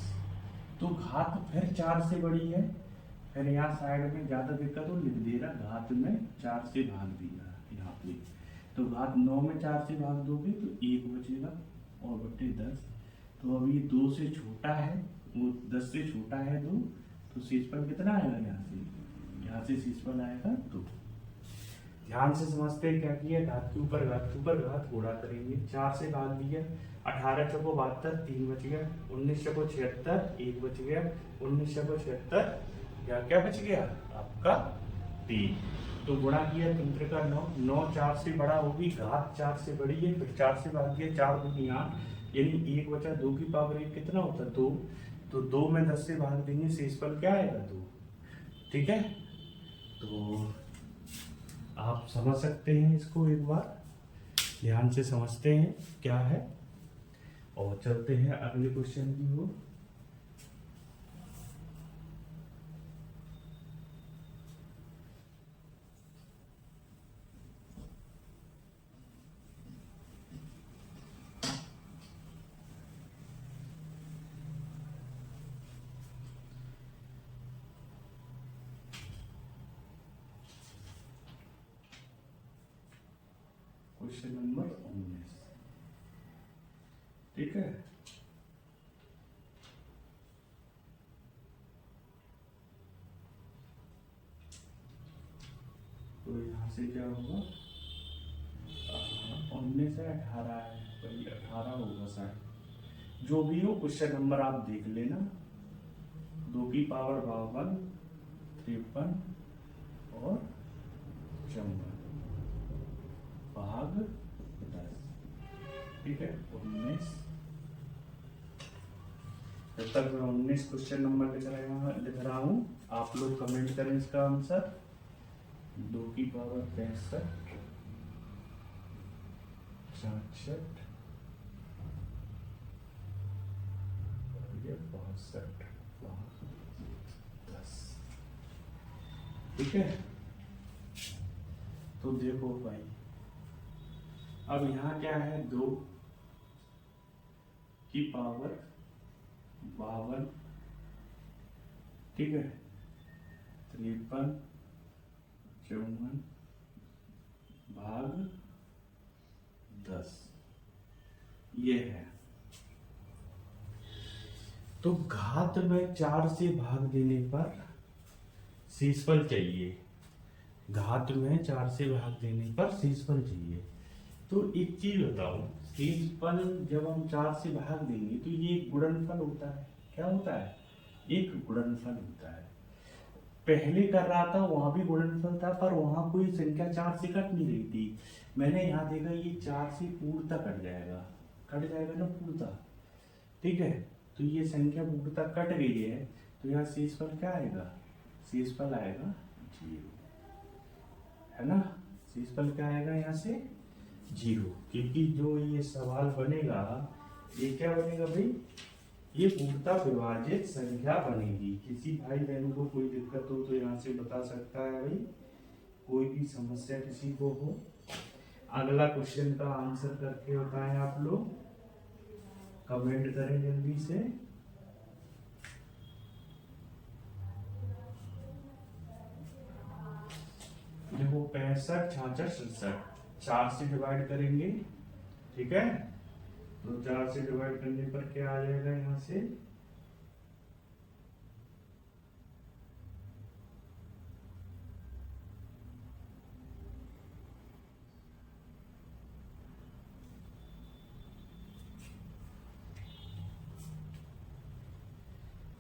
तो घात फिर 4 से बड़ी है, फिर यहाँ साइड में ज्यादा दिक्कत हो लिख दे रहा, घात में 4 से भाग दिया यहाँ पे, तो घात 9 में 4 से भाग दोगे तो 1 बचेगा और बटे 10। तो अब ये 2 से छोटा है, वो 10 से छोटा है 2, तो शेषफल कितना आएगा, यहाँ से शेषफल आएगा 2। ध्यान से समझते हैं क्या किया, घात के ऊपर घात गुणा करेंगे, 4 से भाग दिया, 18 चौको 72, 3 बच गया, 19 चौको 76, 1 बच गया, 19 चौको 76, या क्या बच गया आपका 3। तो गुणा किया 3 त्रिका 9, 9 4 से बड़ा होगी, घात 4 से बड़ी है, फिर 4 से भाग दिया, 4 दूनी 8 यानी 1 बचा, 2 की पावर 1 कितना होता है 2, तो 2 में 10 से भाग देंगे, शेषफल क्या आएगा 2, ठीक है। तो आप समझ सकते हैं इसको, एक बार ध्यान से समझते हैं क्या है और चलते हैं अगले क्वेश्चन की ओर। क्वेश्चन नंबर 19, ठीक है। तो यहाँ से क्या होगा, 19 है 18 है, वही 18 होगा शायद, जो भी हो क्वेश्चन नंबर आप देख लेना। 2 की पावर 52, 53 और 54, भाग 10, ठीक है 19। जब तक मैं 19 क्वेश्चन नंबर लिख रहा हूँ, आप लोग कमेंट करें इसका आंसर। 2 की पावर 65, 66, 62, 10, ठीक है। तो देखो भाई, अब यहाँ क्या है, 2 की पावर 52, ठीक है, 53, 54, भाग 10 ये है। तो घात में 4 से भाग देने पर शेषफल चाहिए। घात में 4 से भाग देने पर शेषफल चाहिए। तो एक चीज बताओ, शेषफल जब हम 4 से भाग देंगे तो ये एक गुणनफल होता है। क्या होता है? एक गुणनफल होता है। पहले कर रहा था वहां भी गुणनफल था, पर वहां कोई संख्या 4 से कट नहीं रही थी। मैंने यहाँ देखा ये 4 से पूर्णतः कट जाएगा ना पूर्णतः। ठीक है, तो ये संख्या पूर्णतः कट गई है, तो यहाँ शेषफल क्या आएगा? शेषफल आएगा 0, है ना। शेषफल क्या आएगा यहाँ से? 0, क्योंकि जो ये सवाल बनेगा ये क्या बनेगा भाई? ये पूर्णतः विभाजित संख्या बनेगी। किसी भाई बहन को कोई दिक्कत हो तो यहाँ से बता सकता है भाई, कोई भी समस्या किसी को हो। अगला क्वेश्चन का आंसर करके बताएं आप लोग, कमेंट करें जल्दी से। देखो 65, 66, 67 4 से डिवाइड करेंगे। ठीक है, तो 4 से डिवाइड करने पर क्या आ जाएगा यहाँ से?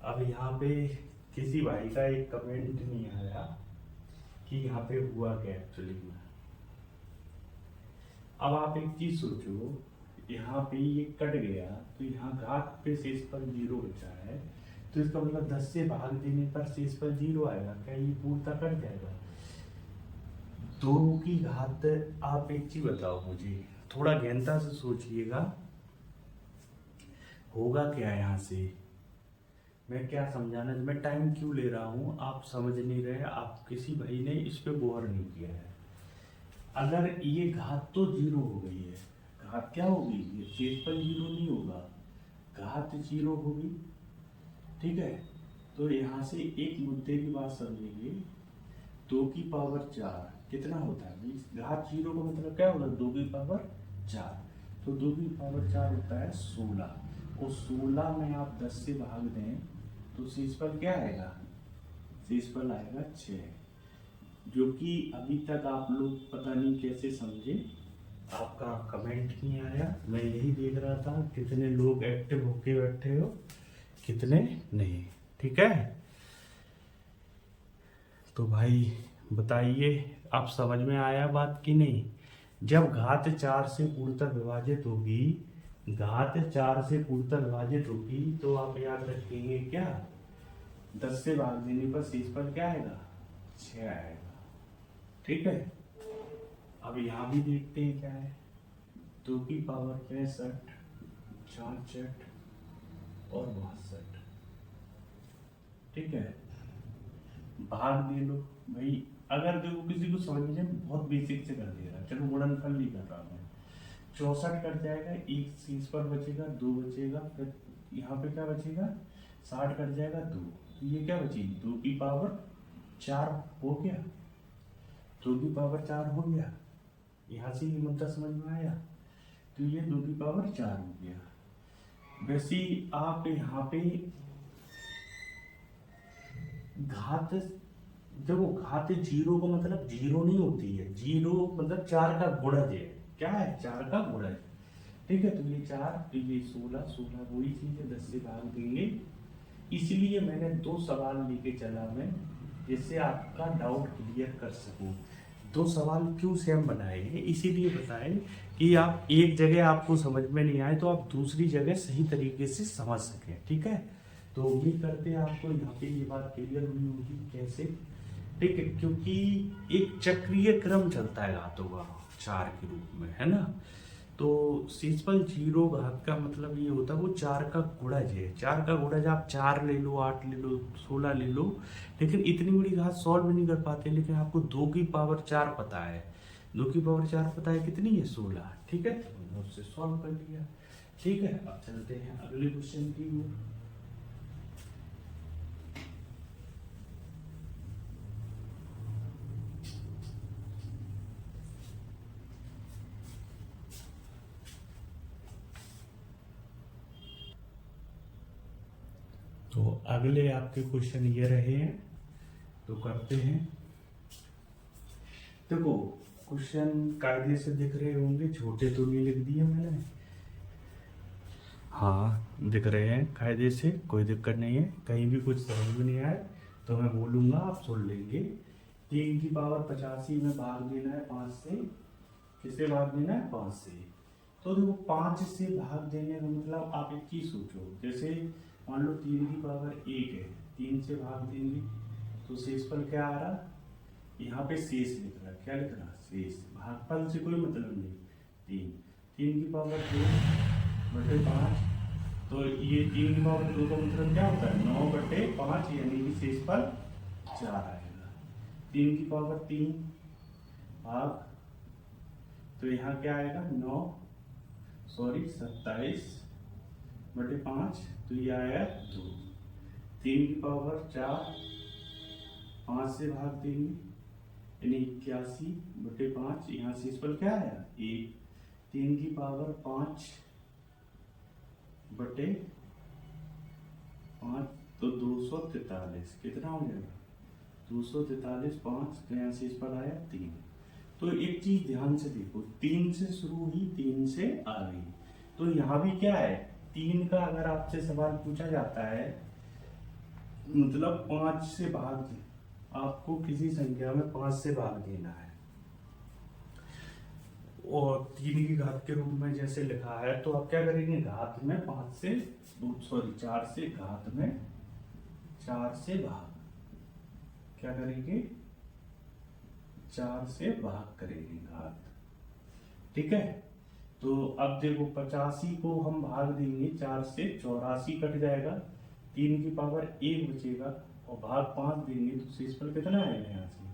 अब यहाँ पे किसी भाई का एक कमेंट नहीं आया कि यहाँ पे हुआ क्या एक्चुअली में। अब आप एक चीज सोचो, यहाँ पे ये कट गया तो यहाँ घात पे शेषफल 0 बचा है, तो इसका मतलब 10 से भाग देने पर शेषफल 0 आएगा। क्या ये पूर्णतः कट जाएगा? 2 की घात, आप एक चीज बताओ मुझे, थोड़ा गहनता से सोचिएगा, होगा क्या यहाँ से? मैं क्या समझाना, मैं टाइम क्यों ले रहा हूँ, आप समझ नहीं रहे, आप किसी भाई ने इस पे गौर नहीं किया है। अगर ये घात तो 0 हो गई है, घात क्या होगी? ये शेषफल 0 नहीं होगा, घात 0 होगी। ठीक है, तो यहाँ से एक मुद्दे की बात समझेंगे। 2 की पावर 4 कितना होता है भाई? घात 0 का मतलब क्या होगा? 2 की पावर 4, तो 2 की पावर 4 होता है 16, और 16 में आप 10 से भाग दें तो शेषफल क्या आएगा? शेषफल आएगा 6, जो कि अभी तक आप लोग पता नहीं कैसे समझे, आपका कमेंट नहीं आया। मैं यही देख रहा था कितने लोग एक्टिव होके बैठे हो, कितने नहीं। ठीक है, तो भाई बताइए, आप समझ में आया बात की नहीं? जब घात 4 से पूर्णतः विभाजित होगी, घात 4 से पूर्णतः विभाजित होगी, तो आप याद रखेंगे क्या? 10 से भाग देने पर शेषफल क्या आएगा? 6 आएगा। ठीक है, अब यहाँ भी देखते हैं क्या है। 2 की पावर 65, 66 और 62। ठीक है, भाग दे लो भाई। अगर देखो किसी को समझ में, बहुत बेसिक से कर दे रहा, चलो गुणनफल नहीं कर रहा मैं। 64 कट जाएगा, एक शेषफल बचेगा, 2 बचेगा, फिर यहाँ पे क्या बचेगा? 60 कट जाएगा, 2, तो ये क्या बचेगी? 2 की पावर 4 हो गया, 2 की पावर 4 हो गया। यहाँ से ये मुद्दा समझ में आया, तो ये 2 की पावर 4 हो गया। वैसे ही आप यहाँ पे घात, देखो घात 0 का मतलब 0 नहीं होती है, 0 मतलब 4 का गुणज है। क्या है? 4 का गुणज। ठीक है, तो ये 4, तो ये 16, 16 वही चीज है, 10 से भाग देंगे। इसलिए मैंने 2 सवाल लेके चला मैं, जिससे आपका डाउट क्लियर कर सकूं। 2 सवाल क्यों सेम बनाए हैं? इसीलिए बताएं कि आप एक जगह आपको समझ में नहीं आए तो आप दूसरी जगह सही तरीके से समझ सकें। ठीक है, तो उम्मीद करते हैं आपको यहाँ पे ये बात क्लियर हुई होगी कैसे। ठीक है, क्योंकि एक चक्रीय क्रम चलता है घातों का 4 के रूप में, है ना। तो शेषफल 0 घात का मतलब ये होता है वो 4 का गुणज है। 4 का गुणज आप 4 ले लो, 8 ले लो, 16 ले लो, लेकिन इतनी बड़ी घात सॉल्व नहीं कर पाते। लेकिन आपको 2 की पावर 4 पता है, 2 की पावर 4 पता है कितनी है? 16। ठीक है, तो हमने उससे सॉल्व कर लिया। ठीक है, अब चलते हैं अगले क्वेश्चन की ओर। तो अगले आपके क्वेश्चन ये रहे हैं, तो करते हैं। देखो क्वेश्चन कायदे से दिख रहे होंगे, छोटे तो नहीं लिख दिए मैंने। हाँ दिख रहे हैं कायदे से, कोई दिक्कत नहीं है। कहीं भी कुछ समझ में नहीं आए तो मैं बोलूँगा, आप सुन लेंगे। 3 की पावर 85 में भाग देना है 5 से। किससे भाग देना है? 5 से। तो देखो 5 से भाग देने का मतलब आप एक चीज़ सोचो, जैसे मान लो 3 की पावर 1 है, 3 से भाग देंगे तो शेषफल क्या आ रहा? यहाँ पे शेष लिख रहा, क्या लिख रहा? शेष। भागफल से कोई मतलब नहीं। 3 की पावर 2/5, तो ये 3 की पावर 2 का मतलब क्या होता है? 9/5, यानी कि शेषफल 4 आएगा। 3 की पावर 3 भाग, तो यहाँ क्या आएगा? 27/5, तो ये आया 2। 3 की पावर 4, 5 से भाग देंगे यानी 81/5, यहाँ शेषफल क्या आया? 1। 3 की पावर 5/5, तो 243। कितना हो जाएगा? 243, 5 का यहाँ शेषफल आया 3। तो एक चीज ध्यान से देखो, 3 से शुरू हुई, 3 से आ गई। तो यहाँ भी क्या है? 3 का अगर आपसे सवाल पूछा जाता है, मतलब 5 से भाग, आपको किसी संख्या में 5 से भाग देना है और 3 की घात के रूप में जैसे लिखा है, तो आप क्या करेंगे? घात में 4 से घात में 4 से भाग, क्या करेंगे? 4 से भाग करेंगे घात। ठीक है, तो अब देखो 85 को हम भाग देंगे 4 से, 84 कट जाएगा, 3 की पावर 1 बचेगा और भाग 5 देंगे तो शेषफल कितना आएगा? यहाँ से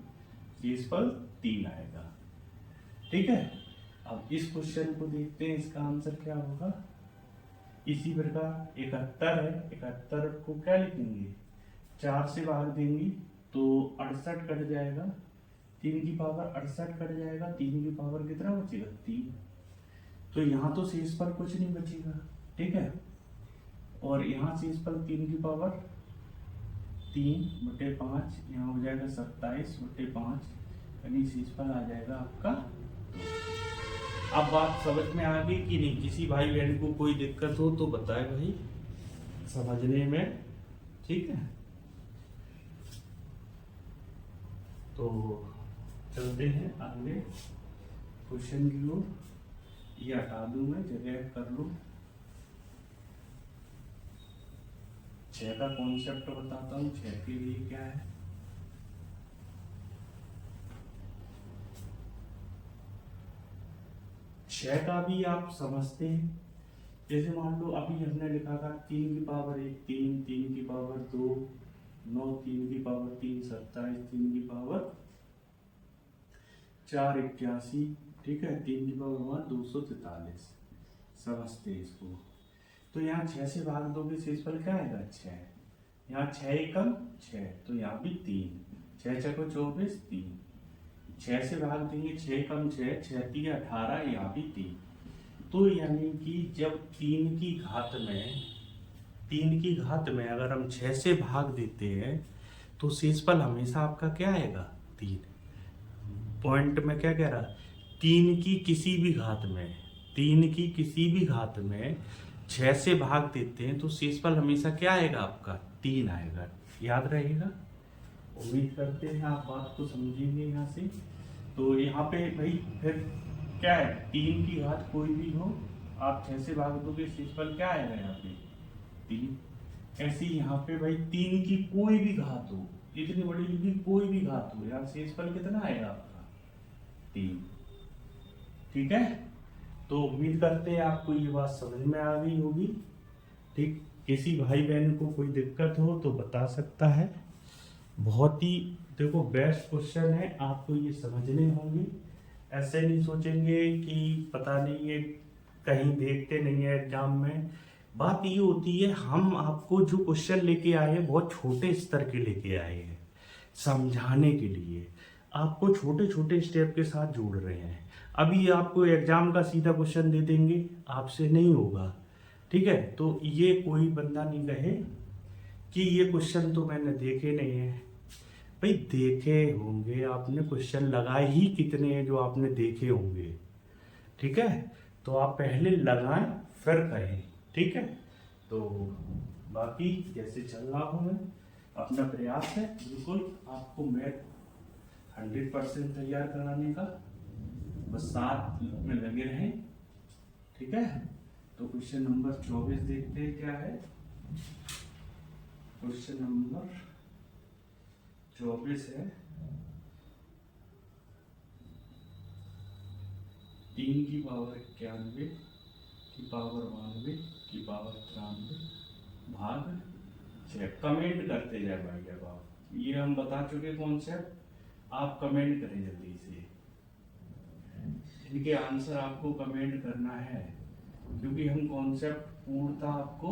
शेषफल 3 आएगा। ठीक है, अब इस क्वेश्चन को देखते हैं, इसका आंसर क्या होगा। इसी प्रकार 71 है, 71 को क्या लिखेंगे? 4 से भाग देंगे तो 68 कट जाएगा, 3 की पावर 68 कट जाएगा, 3 की पावर कितना बचेगा? 3। तो यहाँ तो शेषफल कुछ नहीं बचेगा। ठीक है, और यहाँ शेषफल 3 की पावर 3/5, यहाँ हो जाएगा 27/5, यानी शेषफल आ जाएगा आपका 2। अब बात समझ में आ गई कि नहीं? किसी भाई बहन को कोई दिक्कत हो तो बताए भाई, समझने में। ठीक है, तो चलते हैं अगले क्वेश्चन की ओर। ये हटा दूं मैं, जगह कर लूं। 6 का कॉन्सेप्ट बताता हूँ, 6 के लिए क्या है। छह का भी आप समझते हैं, जैसे मान लो अभी हमने लिखा था 3 की पावर 1 3, 3 की पावर 2 9, 3 की पावर 3 27, 3 की पावर 4 81। ठीक है, 3 की पावर हुआ 243। समझते हैं इसको। तो यहाँ 6 से भाग दोगे शेषफल क्या आएगा? 6। यहाँ 6 एकम 6, तो यहाँ भी 3, 6 6 को 24, 3। 6 से भाग देंगे 6 कम 6, 6 3 18, यहाँ भी 3। तो यानी कि जब 3 की घात में अगर हम 6 से भाग देते हैं तो शेषफल हमेशा आपका क्या आएगा? 3। पॉइंट में क्या कह रहा? 3 की किसी भी घात में 6 से भाग देते हैं तो शेषफल हमेशा क्या आएगा आपका? 3 आएगा। याद रहेगा, उम्मीद करते हैं आप बात को समझेंगे यहाँ से। तो यहाँ पे भाई फिर क्या है? 3 की घात कोई भी हो, आप 6 से भाग दोगे शेषफल क्या आएगा? यहाँ पे 3। ऐसे यहाँ पे भाई 3 की कोई भी घात हो, इतनी बड़ी की कोई भी घात हो, यहाँ शेषफल कितना आएगा आपका? 3। ठीक है, तो उम्मीद करते हैं आपको ये बात समझ में आ गई होगी। ठीक, किसी भाई बहन को कोई दिक्कत हो तो बता सकता है। बहुत ही देखो बेस्ट क्वेश्चन है, आपको ये समझने होंगे। ऐसे नहीं सोचेंगे कि पता नहीं है, कहीं देखते नहीं है एग्जाम में। बात ये होती है, हम आपको जो क्वेश्चन लेके आए हैं बहुत छोटे स्तर के लेके आए हैं, समझाने के लिए आपको छोटे छोटे स्टेप के साथ जोड़ रहे हैं। अभी आपको एग्जाम का सीधा क्वेश्चन दे देंगे, आपसे नहीं होगा। ठीक है, तो ये कोई बंदा नहीं कहे कि ये क्वेश्चन तो मैंने देखे नहीं है। भाई देखे होंगे आपने, क्वेश्चन लगाए ही कितने हैं जो आपने देखे होंगे, ठीक है। तो आप पहले लगाएं फिर कहें, ठीक है। तो बाकी जैसे चल रहा हूँ मैं, अपना प्रयास है बिल्कुल आपको मैथ 100% तैयार कराने का, बस साथ में लगे रहें, ठीक है। तो क्वेश्चन नंबर 24 देखते हैं क्या है। क्वेश्चन नंबर 24 है, 3 की पावर 91 की पावर 92 की पावर 93 भाग 6। कमेंट करते जाए भाई। अब आप, ये हम बता चुके कॉन्सेप्ट, आप कमेंट करें जल्दी से। इनके आंसर आपको कमेंट करना है, क्योंकि हम कॉन्सेप्ट पूर्णतः आपको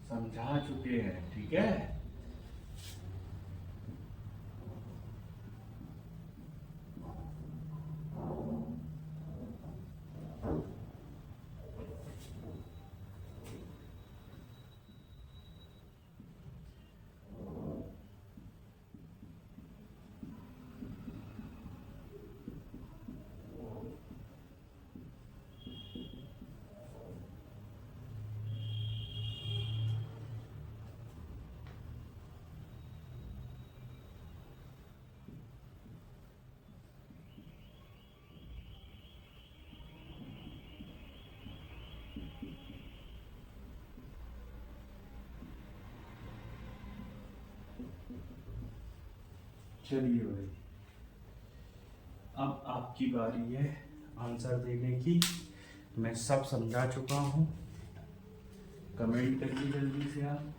समझा चुके हैं, ठीक है। चलिए भाई, अब आपकी बारी है आंसर देने की। मैं सब समझा चुका हूँ, कमेंट करिए जल्दी से आप।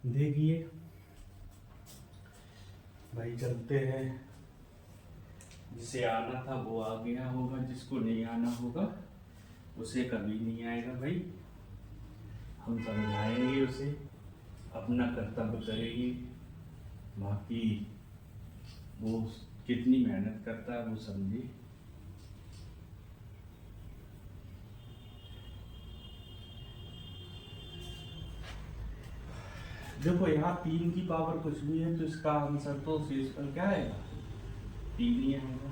देखिए भाई, चलते हैं। जिसे आना था वो आ गया होगा, जिसको नहीं आना होगा उसे कभी नहीं आएगा भाई। हम समझाएंगे उसे, अपना कर्तव्य करेंगे, बाकी वो कितनी मेहनत करता है वो समझे। देखो यहाँ 3 की पावर कुछ भी है तो इसका आंसर तो शेष पर क्या आएगा, 3 ही आएगा।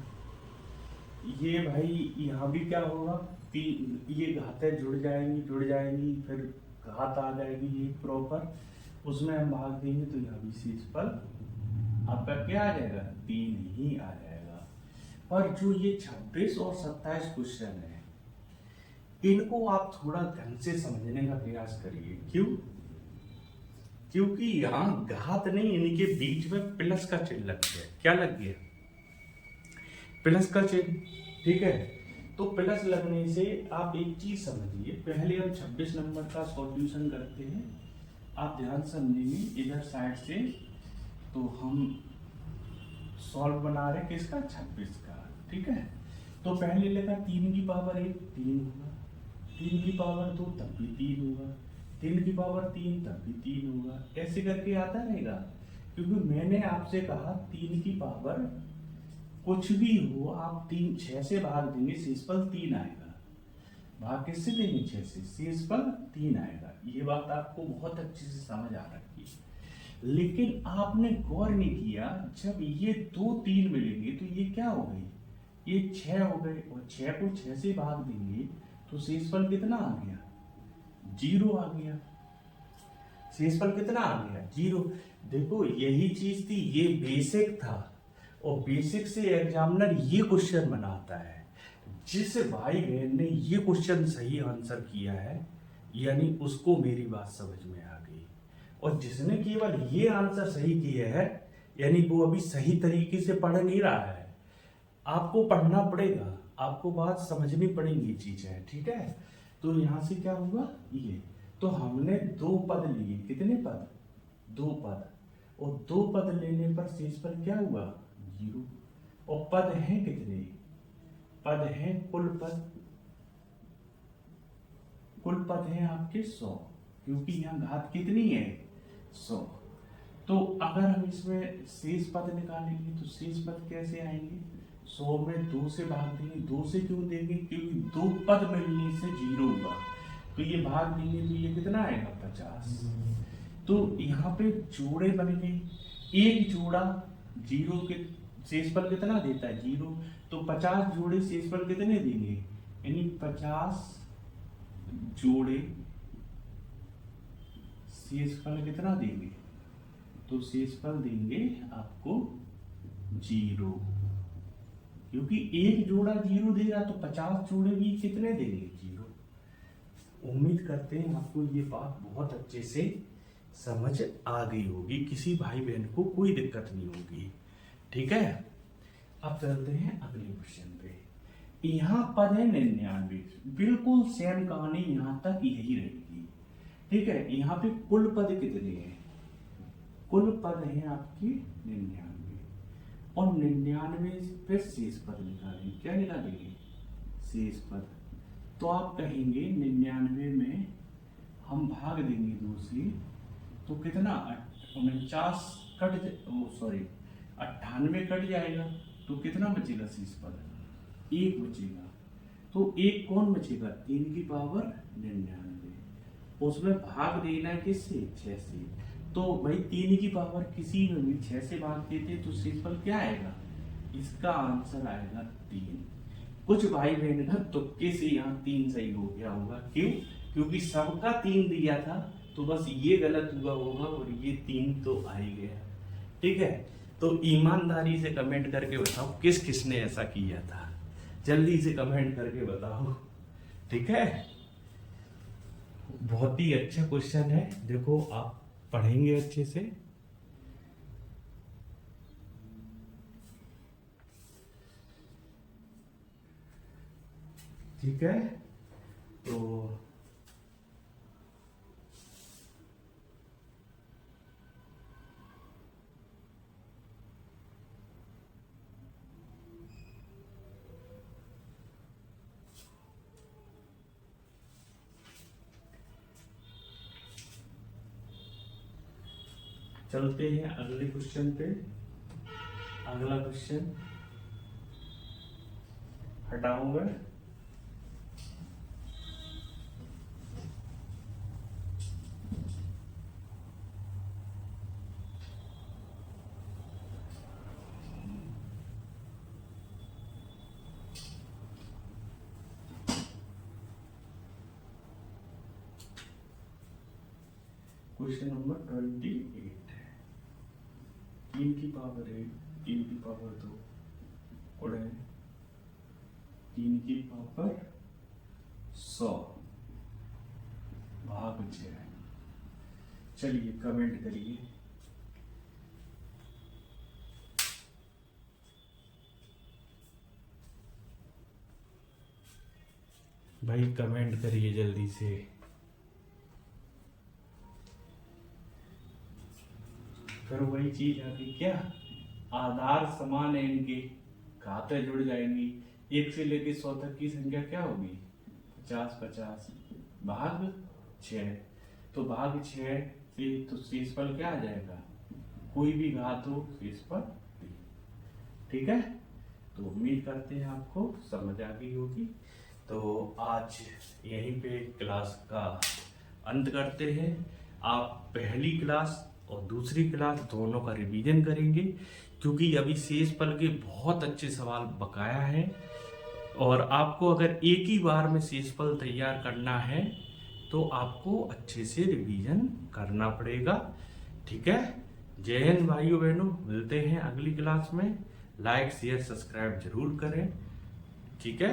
ये भाई यहाँ भी क्या होगा, 3, ये घातें जुड़ जाएंगी, फिर घात आ जाएगी ये प्रॉपर, उसमें हम भाग देंगे तो यहाँ भी शेष पर आपका क्या आ जाएगा, 3 ही आ जाएगा। पर जो ये 26 और 27 क्वेश्चन है, इनको आप थोड़ा ढंग से समझने का प्रयास करिए। क्यों? क्योंकि यहाँ घात नहीं, इनके बीच में प्लस का चिन्ह लग गया। क्या लग गया? प्लस का चिन्ह, ठीक है। तो प्लस लगने से आप एक चीज समझिए, पहले हम 26 नंबर का सॉल्यूशन करते हैं। आप ध्यान समझेंगे इधर साइड से, तो हम सॉल्व बना रहे किसका, 26 का, ठीक है। तो पहले लिखा 3 की पावर 1 3 होगा, 3 की पावर 2 तब भी 3 होगा, 3 की पावर 3 तब भी 3 होगा, ऐसे करके आता रहेगा। क्योंकि मैंने आपसे कहा 3 की पावर कुछ भी हो आप 6 से भाग देंगे, शेषफल 3 आएगा। भाग किससे देंगे, 6 से, शेषफल 3 आएगा। ये बात आपको बहुत अच्छे से समझ आ रखी है। लेकिन आपने गौर नहीं किया, जब ये 2 3 मिलेंगे तो ये क्या हो गई, ये 6 हो गए, और 6 को 6 से भाग देंगे तो शेषफल कितना आ गया, जीरो आ गया। शेषफल कितना आ गया? जीरो। देखो यही चीज थी, ये बेसिक था और बेसिक से एग्जामिनर ये क्वेश्चन बनाता है। जिस भाई बहन ने ये क्वेश्चन सही आंसर किया है यानी उसको मेरी बात समझ में आ गई, और जिसने केवल ये आंसर सही किया है यानी वो अभी सही तरीके से पढ़ नहीं रहा है। आपको पढ़ना पड़ेगा, आपको बात समझनी पड़ेंगी चीजें, ठीक है। तो यहां से क्या हुआ ये, तो हमने दो पद लिए, कितने पद? दो पद, और दो पद लेने पर शेषफल क्या हुआ? जीरो। और पद हैं कितने? पद हैं कुल पद, कुल पद हैं आपके 100, क्योंकि यहाँ घात कितनी है? 100। तो अगर हम इसमें शेष पद निकालेंगे तो शेष पद कैसे आएंगे? 100 में 2 से भाग देंगे। 2 से क्यों देंगे? क्योंकि दो पद मिलने से जीरो हुआ, तो ये भाग देंगे तो ये कितना आएगा? 50। तो यहाँ पे जोड़े बन गए, एक जोड़ा जीरो के शेषफल कितना देता है? जीरो। तो 50 जोड़े शेषफल कितने देंगे? यानी 50 जोड़े शेषफल कितना देंगे? तो शेषफल देंगे आपको जीरो, क्योंकि एक जोड़ा जीरो दे रहा, तो 50 जोड़े भी कितने देंगे? जीरो। उम्मीद करते हैं आपको ये बात बहुत अच्छे से समझ आ गई होगी, किसी भाई बहन को कोई दिक्कत नहीं होगी, ठीक है। अब चलते हैं अगले क्वेश्चन पे। यहाँ पद है 99, बिल्कुल सेम कहानी यहाँ तक यही रहेगी, ठीक है। यहाँ पे कुल पद कितने हैं? कुल पद हैं आपके 99, और 99 पे शेष पद निकालेंगे। क्या निकालेंगे? शेष पद। तो आप कहेंगे 99 में हम भाग देंगे 2 से, तो कितना? 49 सॉरी 98 कट जाएगा, तो कितना बचेगा? शेष पद 1 बचेगा। तो एक कौन बचेगा? 3 की पावर 99, उसमें भाग देना है किससे? 6 से। तो भाई 3 की पावर किसी में भी 6 से भाग देते तो शेषफल क्या आएगा? इसका आंसर आएगा 3। कुछ भाई बहन का तुक्के से यहाँ 3 सही हो गया होगा, क्यों? क्योंकि सबका 3 दिया था, तो बस ये गलत हुआ होगा और ये 3 तो आ ही गया, ठीक है। तो ईमानदारी से कमेंट करके बताओ किस किसने ऐसा किया था, जल्दी से कमेंट करके बताओ, ठीक है। बहुत ही अच्छा क्वेश्चन है, देखो आप पढ़ेंगे अच्छे से। ठीक है, तो चलते हैं अगले क्वेश्चन पे। अगला क्वेश्चन हटाऊंगा। क्वेश्चन नंबर 28 है। 3 की पावर 8, 3 की पावर 2 और 3 की पावर 100 भाग 6। चलिए कमेंट करिए। भाई कमेंट करिए जल्दी से। फिर वही चीज आती, क्या आधार समान है इनके, खाते जुड़ जाएंगी। 1 से लेके 100 तक की संख्या क्या होगी? 50 50 भाग 6। तो भाग 6 से तो शेषफल क्या आ जाएगा? कोई भी घात हो शेषफल, ठीक है। तो उम्मीद करते हैं आपको समझ आ गई होगी। तो आज यहीं पे क्लास का अंत करते हैं। आप पहली क्लास और दूसरी क्लास दोनों का रिवीजन करेंगे, क्योंकि अभी शेषफल के बहुत अच्छे सवाल बकाया हैं, और आपको अगर एक ही बार में शेषफल तैयार करना है तो आपको अच्छे से रिवीजन करना पड़ेगा। ठीक है, जय हिंद भाइयों बहनों, मिलते हैं अगली क्लास में। लाइक शेयर सब्सक्राइब जरूर करें। ठीक है।